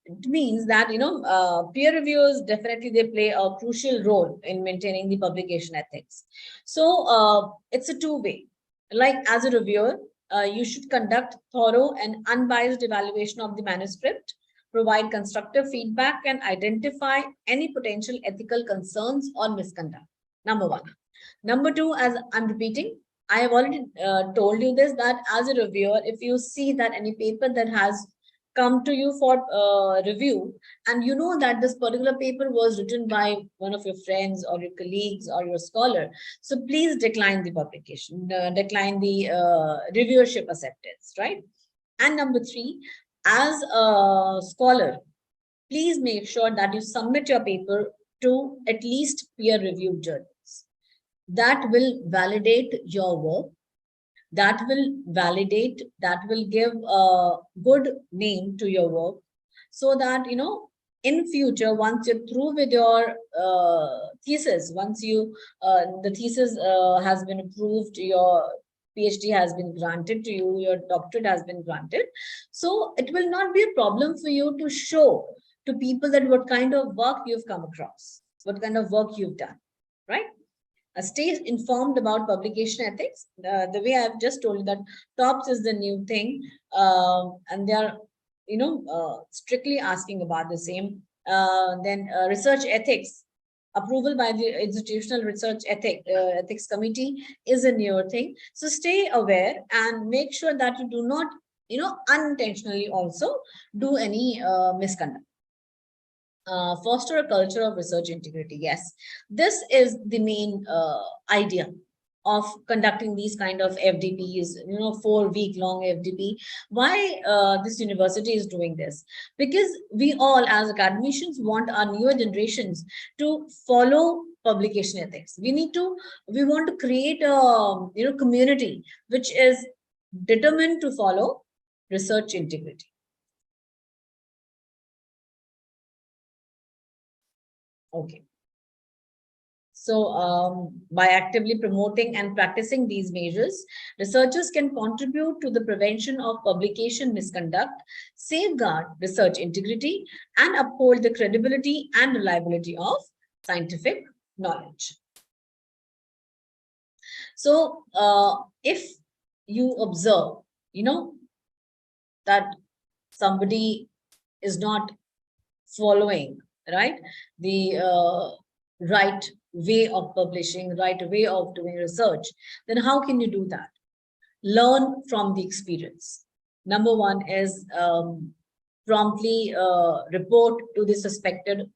It means that, peer reviewers, definitely they play a crucial role in maintaining the publication ethics. So it's a two-way. Like, as a reviewer, you should conduct thorough and unbiased evaluation of the manuscript, provide constructive feedback, and identify any potential ethical concerns or misconduct. Number one. Number two, as I'm repeating, I have already told you this, that as a reviewer, if you see that any paper that has come to you for review, and you know that this particular paper was written by one of your friends or your colleagues or your scholar, so please decline the publication, decline the reviewership acceptance, right? And number three, as a scholar, please make sure that you submit your paper to at least peer-reviewed journals. That will validate your work, that will give a good name to your work, so that, in future, once you're through with your thesis, once you the thesis has been approved, your PhD has been granted to you, your doctorate has been granted, so it will not be a problem for you to show to people that what kind of work you've come across, what kind of work you've done, right? Stay informed about publication ethics. The way I've just told you that TOPS is the new thing, and they are, strictly asking about the same. Then research ethics, approval by the Institutional Research Ethics Committee is a newer thing. So stay aware and make sure that you do not, unintentionally also do any misconduct. Foster a culture of research integrity. Yes, this is the main idea of conducting these kind of FDPs, 4-week long FDP. Why this university is doing this? Because we all as academicians want our newer generations to follow publication ethics. We want to create a community which is determined to follow research integrity. Okay. So by actively promoting and practicing these measures, researchers can contribute to the prevention of publication misconduct, safeguard research integrity, and uphold the credibility and reliability of scientific knowledge. So if you observe, that somebody is not following, right, the right way of publishing, right way of doing research, then how can you do that? Learn from the experience. Number one is promptly report to the suspected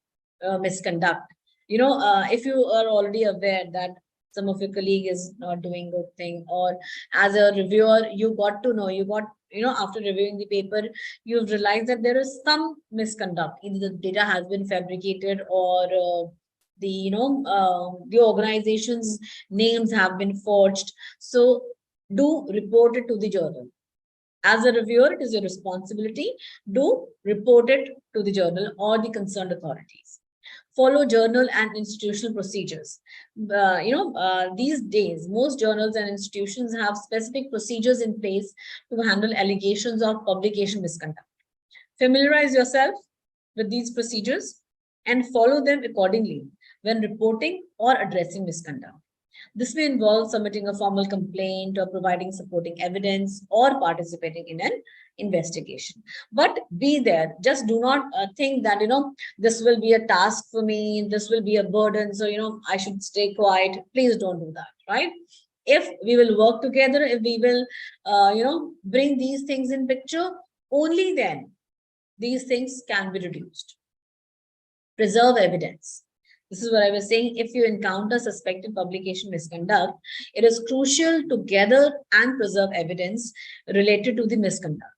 misconduct. If you are already aware that some of your colleague is not doing good thing, or as a reviewer, you got to know, after reviewing the paper, you've realized that there is some misconduct. Either the data has been fabricated, or the organization's names have been forged. So do report it to the journal. As a reviewer, it is your responsibility. Do report it to the journal or the concerned authorities. Follow journal and institutional procedures. These days, most journals and institutions have specific procedures in place to handle allegations of publication misconduct. Familiarize yourself with these procedures and follow them accordingly when reporting or addressing misconduct. This may involve submitting a formal complaint or providing supporting evidence or participating in an investigation. But be there. Just do not think that, this will be a task for me, this will be a burden, so, I should stay quiet. Please don't do that, right? If we will work together, if we will, bring these things in picture, only then these things can be reduced. Preserve evidence. This is what I was saying. If you encounter suspected publication misconduct, it is crucial to gather and preserve evidence related to the misconduct.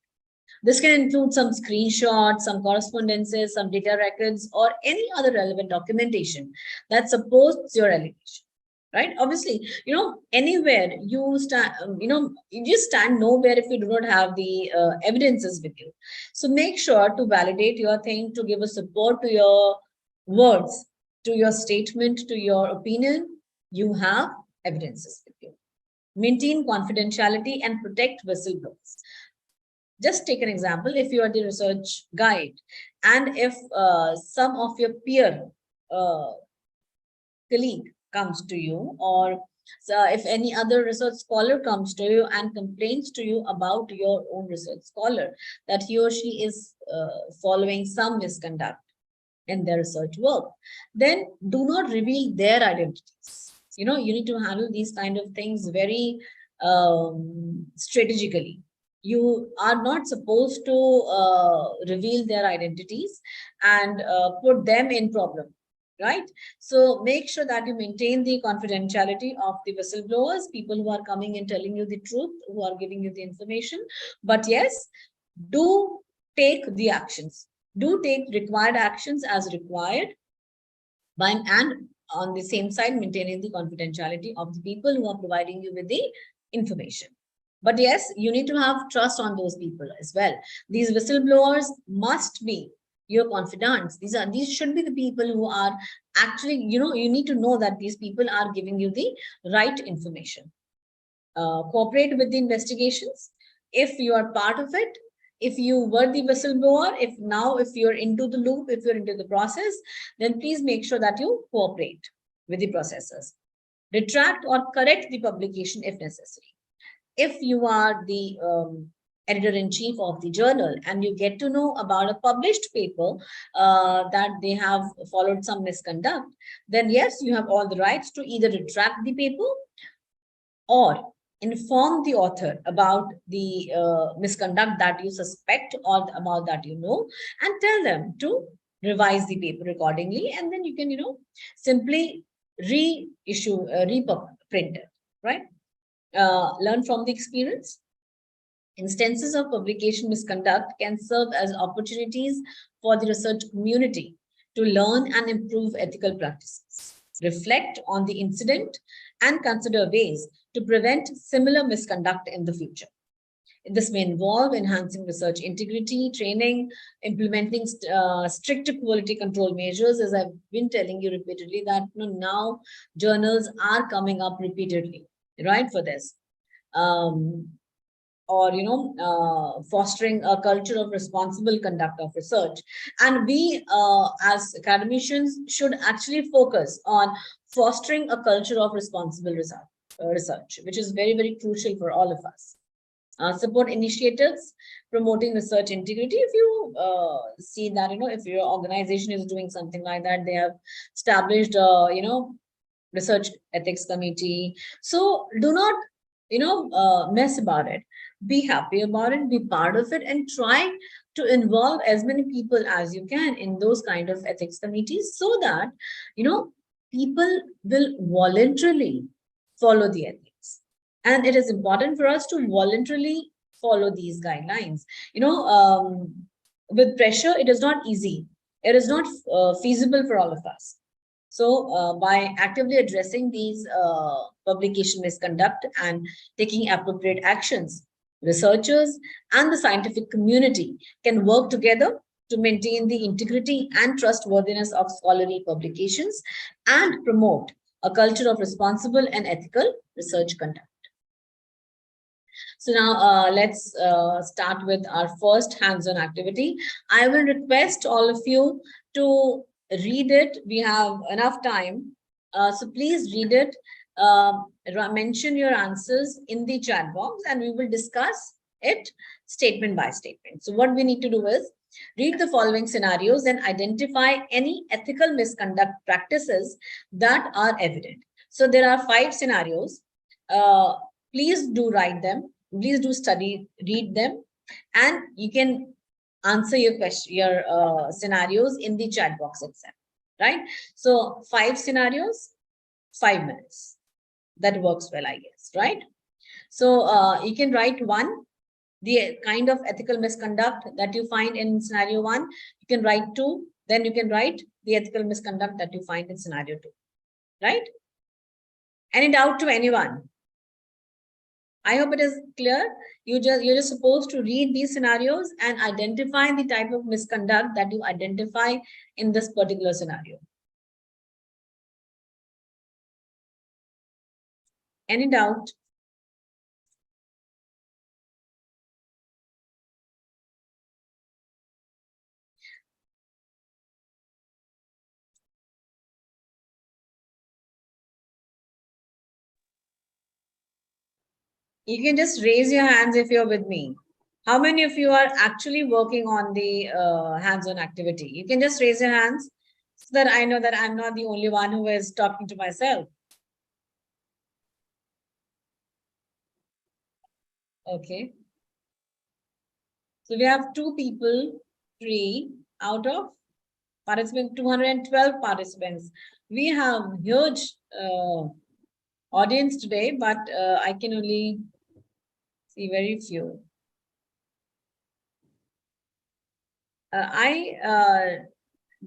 This can include some screenshots, some correspondences, some data records, or any other relevant documentation that supports your allegation. Right? Obviously, anywhere you stand, you just stand nowhere if you do not have the evidences with you. So make sure to validate your thing, to give a support to your words, to your statement, to your opinion. You have evidences with you. Maintain confidentiality and protect whistleblowers. Just take an example. If you are the research guide, and if some of your peer colleague comes to you, or if any other research scholar comes to you and complains to you about your own research scholar, that he or she is following some misconduct in their research work, then do not reveal their identities. You need to handle these kind of things very strategically. You are not supposed to reveal their identities and put them in problem, right? So make sure that you maintain the confidentiality of the whistleblowers, people who are coming and telling you the truth, who are giving you the information. But yes, do take the actions. Do take required actions as required, and on the same side, maintaining the confidentiality of the people who are providing you with the information. But yes, you need to have trust on those people as well. These whistleblowers must be your confidants. These should be the people who are actually, you need to know that these people are giving you the right information. Cooperate with the investigations. If you are part of it, if you were the whistleblower, if you're into the loop, if you're into the process, then please make sure that you cooperate with the processes. Retract or correct the publication if necessary. If you are the editor-in-chief of the journal and you get to know about a published paper that they have followed some misconduct, then yes, you have all the rights to either retract the paper or inform the author about the misconduct that you suspect or about that and tell them to revise the paper accordingly, and then you can simply reissue, reprint it, right? Learn from the experience. Instances of publication misconduct can serve as opportunities for the research community to learn and improve ethical practices, reflect on the incident, and consider ways to prevent similar misconduct in the future. This may involve enhancing research integrity, training, implementing strict quality control measures, as I've been telling you repeatedly, that now journals are coming up repeatedly, right, for this. Or fostering a culture of responsible conduct of research, and we as academicians should actually focus on fostering a culture of responsible research, which is very, very crucial for all of us. Support initiatives promoting research integrity. If you see that, if your organization is doing something like that, they have established research ethics committee. So do not mess about it. Be happy about it, be part of it, and try to involve as many people as you can in those kind of ethics committees, so that people will voluntarily follow the ethics. And it is important for us to voluntarily follow these guidelines. With pressure, it is not easy. It is not feasible for all of us. So, by actively addressing these publication misconduct and taking appropriate actions, researchers and the scientific community can work together to maintain the integrity and trustworthiness of scholarly publications and promote a culture of responsible and ethical research conduct. So now let's start with our first hands-on activity. I will request all of you to read it. We have enough time. So please read it. Mention your answers in the chat box and we will discuss it statement by statement. So what we need to do is read the following scenarios and identify any ethical misconduct practices that are evident. So there are 5 scenarios. Please do write them. Please do read them, and you can answer your scenarios in the chat box itself, right? So 5 scenarios, 5 minutes. That works well, I guess, right? So you can write one, the kind of ethical misconduct that you find in scenario 1. You can write 2, then you can write the ethical misconduct that you find in scenario 2, right? Any doubt to anyone? I hope it is clear. You're just supposed to read these scenarios and identify the type of misconduct that you identify in this particular scenario. Any doubt? You can just raise your hands if you're with me. How many of you are actually working on the hands-on activity? You can just raise your hands so that I know that I'm not the only one who is talking to myself. Okay. So we have 2 people, 3 out of participants, 212 participants. We have huge audience today, but I can only see very few.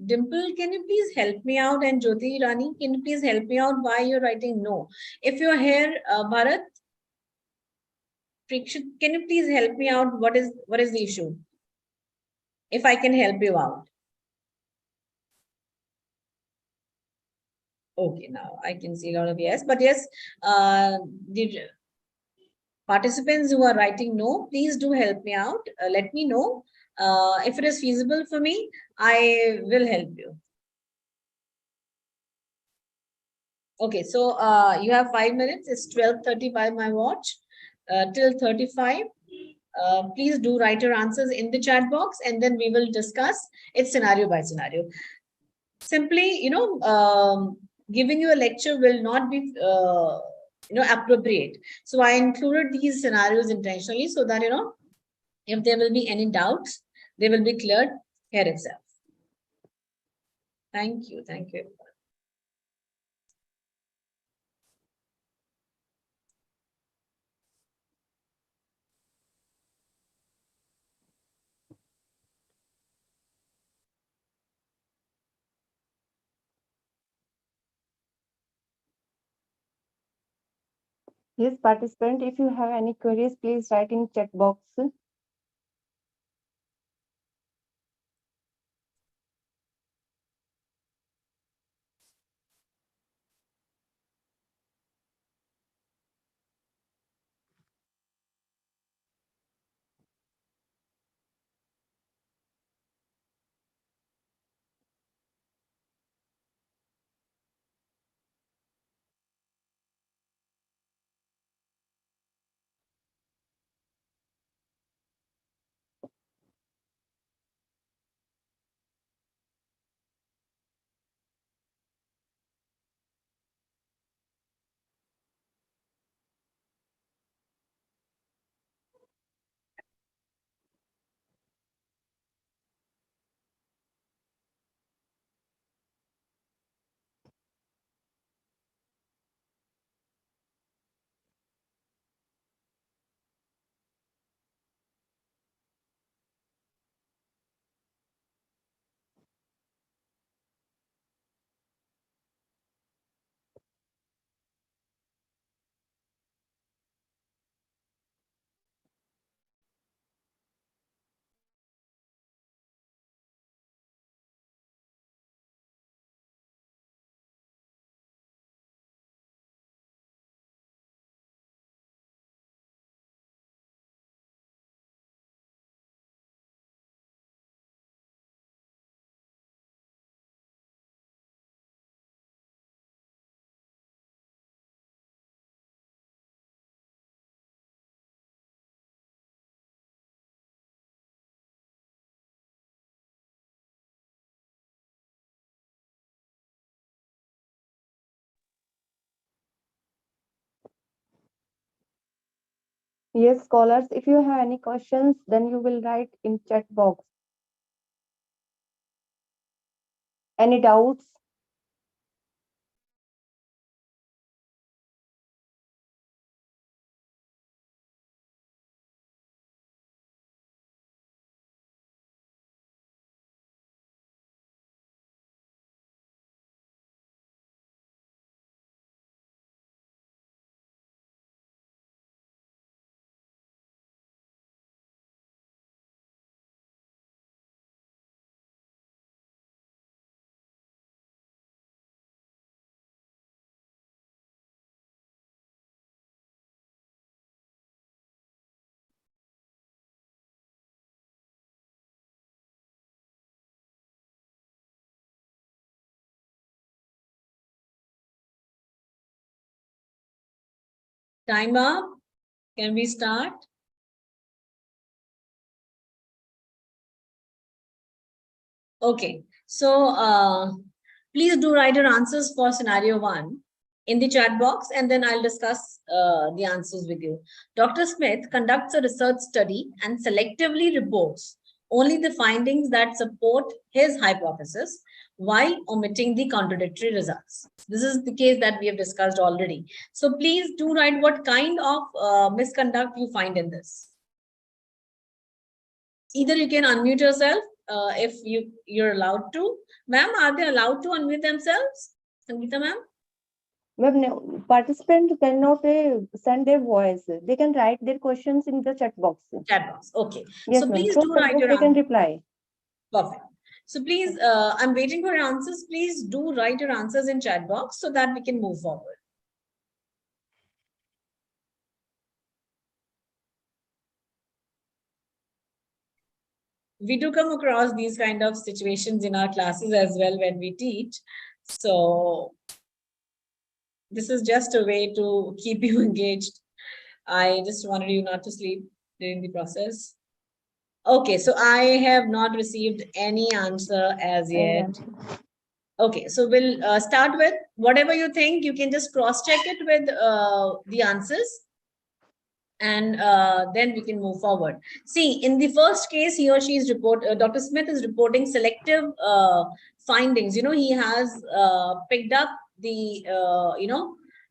Dimple, can you please help me out? And Jyoti Rani, can you please help me out why you're writing no? If you're here, Bharat, Prikshit, can you please help me out? What is the issue? If I can help you out. Okay, now I can see a lot of yes, but yes, the participants who are writing no, please do help me out. Let me know. If it is feasible for me, I will help you. Okay, so you have 5 minutes. It's 12:30 by my watch. Till 35. Please do write your answers in the chat box, and then we will discuss it scenario by scenario. Simply, giving you a lecture will not be, appropriate. So I included these scenarios intentionally so that, if there will be any doubts, they will be cleared here itself. Thank you. Thank you. Yes, participant, if you have any queries, please write in chat box. Yes, scholars, if you have any questions, then you will write in chat box. Any doubts? Time up. Can we start? Okay. So please do write your answers for scenario 1 in the chat box, and then I'll discuss the answers with you. Dr. Smith conducts a research study and selectively reports only the findings that support his hypothesis while omitting the contradictory results. This is the case that we have discussed already. So please do write what kind of misconduct you find in this. Either you can unmute yourself if you're allowed to. Ma'am, are they allowed to unmute themselves? Sangeeta ma'am? Ma'am, no, participant cannot send their voice. They can write their questions in the chat box. Chat box. Okay. Yes, So ma'am. please Through do chat write box, your they can answer. reply. Perfect. So please, I'm waiting for your answers. Please do write your answers in chat box so that we can move forward. We do come across these kind of situations in our classes as well when we teach. So this is just a way to keep you engaged. I just wanted you not to sleep during the process. Okay, so I have not received any answer as yet. Okay, so we'll start with whatever you think. You can just cross check it with the answers, and then we can move forward. See, in the first case, he or she is Dr. Smith is reporting selective findings. You know, he has picked up the,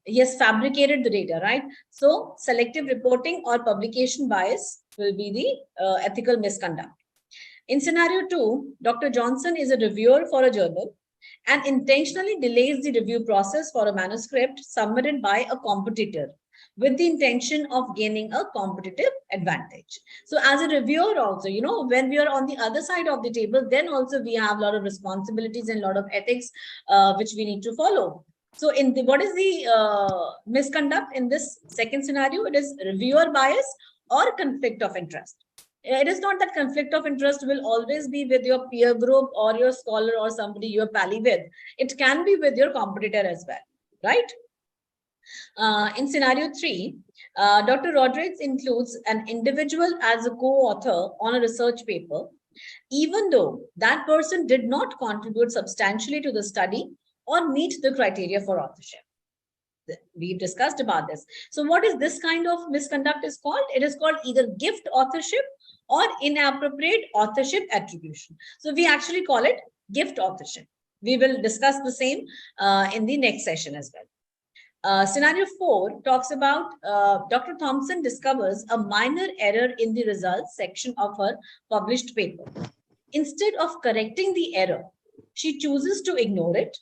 he has fabricated the data, right? So selective reporting or publication bias will be the ethical misconduct. In scenario 2, Dr. Johnson is a reviewer for a journal and intentionally delays the review process for a manuscript submitted by a competitor with the intention of gaining a competitive advantage. So as a reviewer also, when we are on the other side of the table, then also we have a lot of responsibilities and a lot of ethics which we need to follow. So what is the misconduct in this second scenario? It is reviewer bias or conflict of interest. It is not that conflict of interest will always be with your peer group or your scholar or somebody you're pally with. It can be with your competitor as well, right? In scenario 3, Dr. Rodriguez includes an individual as a co-author on a research paper, even though that person did not contribute substantially to the study or meet the criteria for authorship. We've discussed about this. So what is this kind of misconduct is called? It is called either gift authorship or inappropriate authorship attribution. So we actually call it gift authorship. We will discuss the same in the next session as well. Scenario 4 talks about Dr. Thompson discovers a minor error in the results section of her published paper. Instead of correcting the error, she chooses to ignore it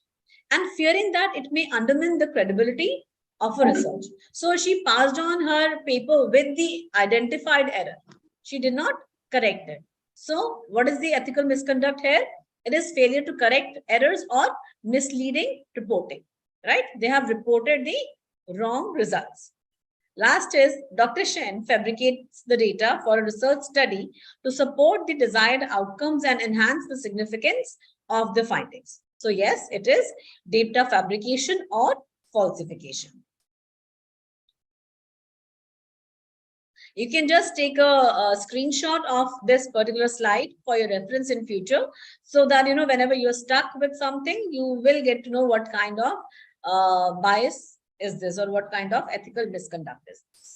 and fearing that it may undermine the credibility of her research. So she passed on her paper with the identified error. She did not correct it. So what is the ethical misconduct here? It is failure to correct errors or misleading reporting, right? They have reported the wrong results. Last is Dr. Shen fabricates the data for a research study to support the desired outcomes and enhance the significance of the findings. So yes, it is data fabrication or falsification. You can just take a screenshot of this particular slide for your reference in future, so that whenever you're stuck with something, you will get to know what kind of bias is this or what kind of ethical misconduct is this.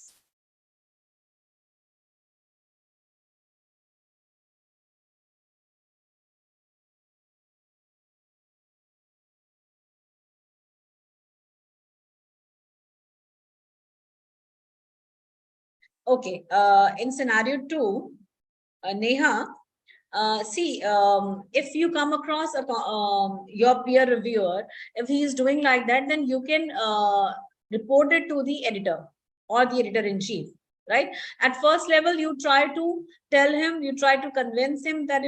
Okay, in scenario 2, Neha, if you come across your peer reviewer, if he is doing like that, then you can report it to the editor or the editor-in-chief, right? At first level, you try to tell him, you try to convince him that,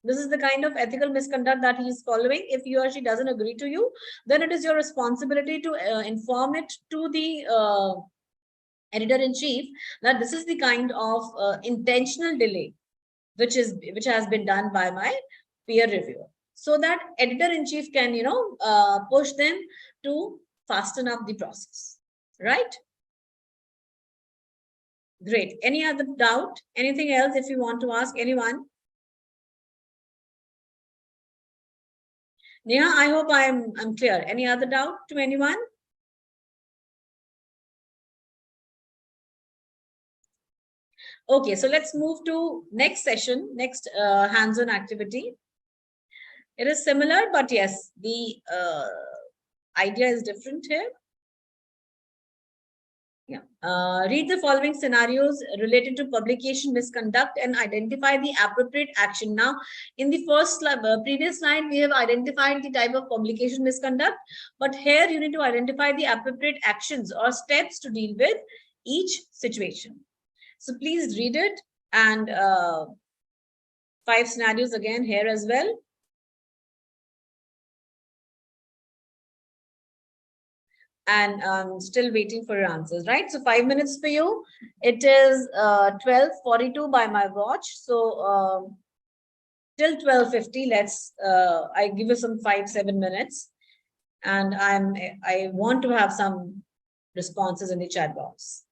this is the kind of ethical misconduct that he is following. If he or she doesn't agree to you, then it is your responsibility to inform it to the editor-in-chief that this is the kind of intentional delay which has been done by my peer reviewer, so that editor-in-chief can push them to fasten up the process, right? Great. Any other doubt? Anything else if you want to ask anyone? Neha, I hope I'm clear. Any other doubt to anyone? Okay, so let's move to next session, next hands-on activity. It is similar, but yes, the idea is different here. Yeah. Read the following scenarios related to publication misconduct and identify the appropriate action. Now, in the previous slide, we have identified the type of publication misconduct, but here you need to identify the appropriate actions or steps to deal with each situation. So please read it, and 5 scenarios again here as well. And still waiting for your answers, right? So 5 minutes for you. It is 12:42 by my watch. So till 12:50, let's I give you some 5-7 minutes, and I want to have some responses in the chat box.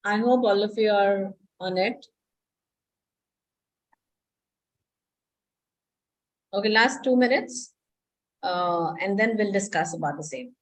I hope all of you are on it. Okay, last 2 minutes, and then we'll discuss about the same.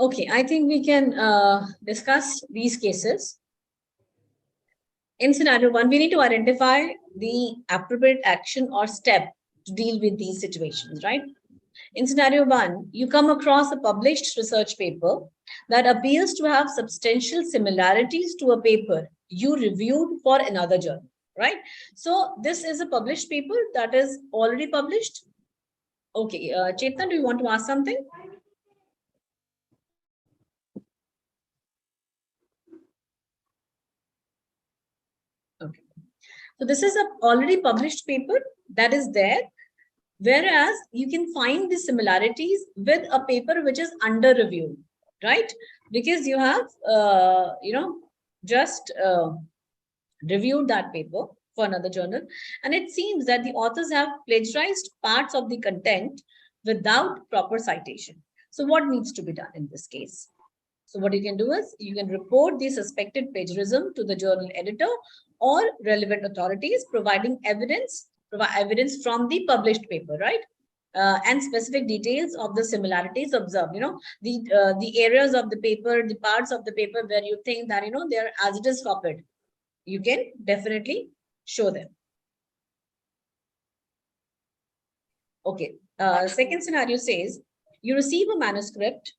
Okay, I think we can discuss these cases. In scenario one, we need to identify the appropriate action or step to deal with these situations, right? In scenario one, you come across a published research paper that appears to have substantial similarities to a paper you reviewed for another journal, right? So this is a published paper that is already published. Okay, Chetan, do you want to ask something? Okay. So this is a already published paper that is there, whereas you can find the similarities with a paper which is under review, right? Because you have, just reviewed that paper for another journal, and it seems that the authors have plagiarized parts of the content without proper citation. So what needs to be done in this case? So what you can do is you can report the suspected plagiarism to the journal editor or relevant authorities, provide evidence from the published paper, right? And specific details of the similarities observed. The areas of the paper, the parts of the paper where you think that they're as it is copied, you can definitely show them. Okay. Second scenario says you receive a manuscript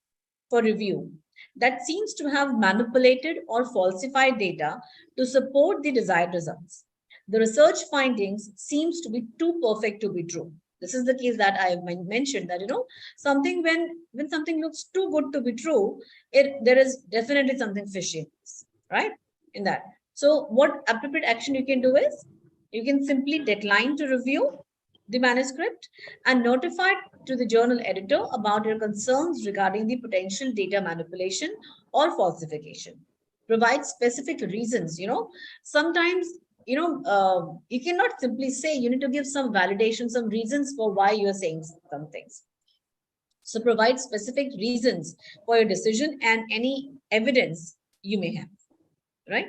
for review that seems to have manipulated or falsified data to support the desired results. The research findings seems to be too perfect to be true. This is the case that I mentioned, that something, when something looks too good to be true, there is definitely something fishy, right? In that. So what appropriate action you can do is you can simply decline to review the manuscript and notify to the journal editor about your concerns regarding the potential data manipulation or falsification. Provide specific reasons. Sometimes you cannot simply say, you need to give some validation, some reasons for why you are saying some things. So provide specific reasons for your decision and any evidence you may have, right?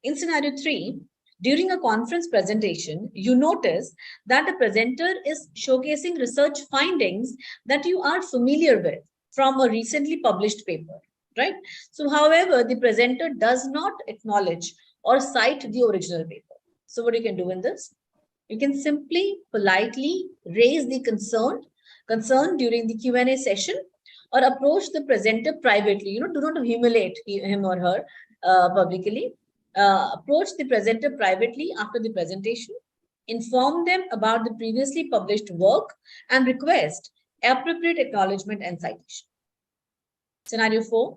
In scenario 3, during a conference presentation, you notice that the presenter is showcasing research findings that you are familiar with from a recently published paper, right? So, however, the presenter does not acknowledge or cite the original paper. So, what you can do in this? You can simply politely raise the concern during the Q&A session, or approach the presenter privately. Do not humiliate him or her publicly. Approach the presenter privately after the presentation, inform them about the previously published work, and request appropriate acknowledgement and citation. Scenario 4,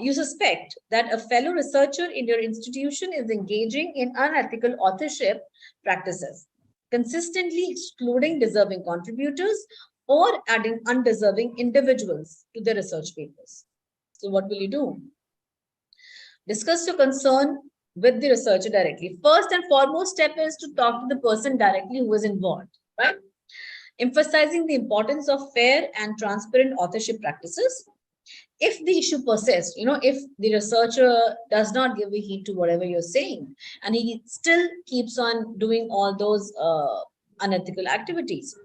you suspect that a fellow researcher in your institution is engaging in unethical authorship practices, consistently excluding deserving contributors or adding undeserving individuals to the research papers. So what will you do? Discuss your concern with the researcher directly. First and foremost step is to talk to the person directly who is involved, right? Emphasizing the importance of fair and transparent authorship practices. If the issue persists, if the researcher does not give a heed to whatever you're saying, and he still keeps on doing all those unethical activities.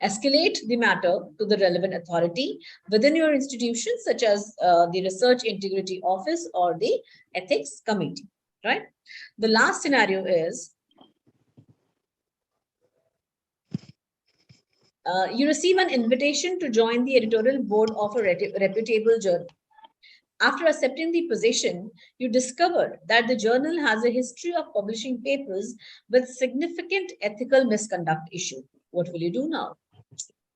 Escalate the matter to the relevant authority within your institution, such as the Research Integrity Office or the Ethics Committee, right? The last scenario is you receive an invitation to join the editorial board of a reputable journal. After accepting the position, you discover that the journal has a history of publishing papers with significant ethical misconduct issue. What will you do now?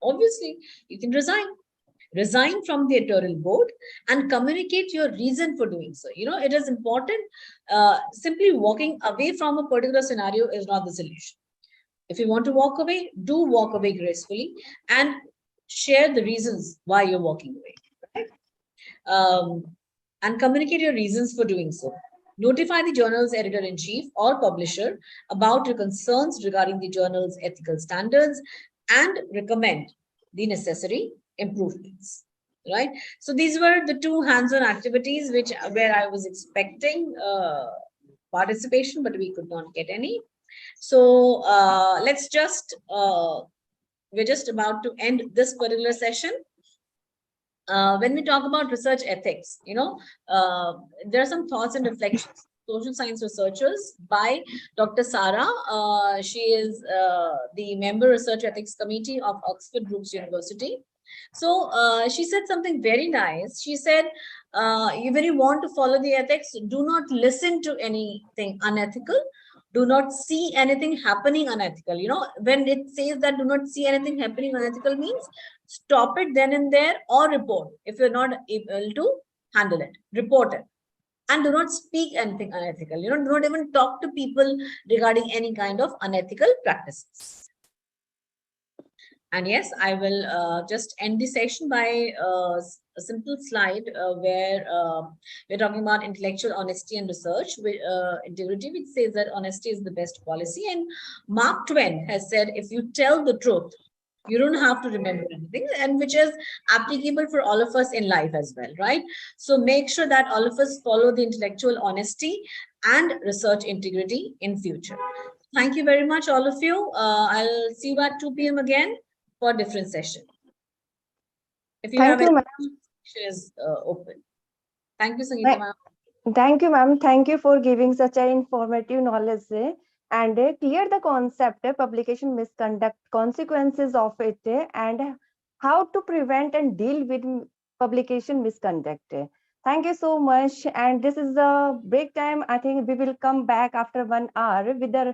Obviously, you can resign from the editorial board and communicate your reason for doing so. It is important. Simply walking away from a particular scenario is not the solution. If you want to walk away, do walk away gracefully and share the reasons why you're walking away, right? And communicate your reasons for doing so. Notify the journal's editor-in-chief or publisher about your concerns regarding the journal's ethical standards and recommend the necessary improvements, right? So these were the two hands-on activities where I was expecting participation, but we could not get any. So let's just, we're just about to end this particular session. When we talk about research ethics, there are some thoughts and reflections. Social science researchers by Dr. Sara. She is the member research ethics committee of Oxford Brookes University. So she said something very nice. She said, when you want to follow the ethics, do not listen to anything unethical. Do not see anything happening unethical. When it says that do not see anything happening unethical means stop it then and there or report. If you're not able to handle it, report it. And do not speak anything unethical. Do not even talk to people regarding any kind of unethical practices. And yes, I will just end the session by a simple slide where we're talking about intellectual honesty and research integrity, which says that honesty is the best policy. And Mark Twain has said, if you tell the truth, you don't have to remember anything, and which is applicable for all of us in life as well, right? So make sure that all of us follow the intellectual honesty and research integrity in future. Thank you very much, all of you. I'll see you at 2 p.m. again for a different session. If you have any questions, open. Thank you, Sangeeta ma'am. Thank you, ma'am. Thank you for giving such an informative knowledge and clear the concept, publication misconduct, consequences of it, and how to prevent and deal with publication misconduct. Thank you so much. And this is the break time. I think we will come back after 1 hour with the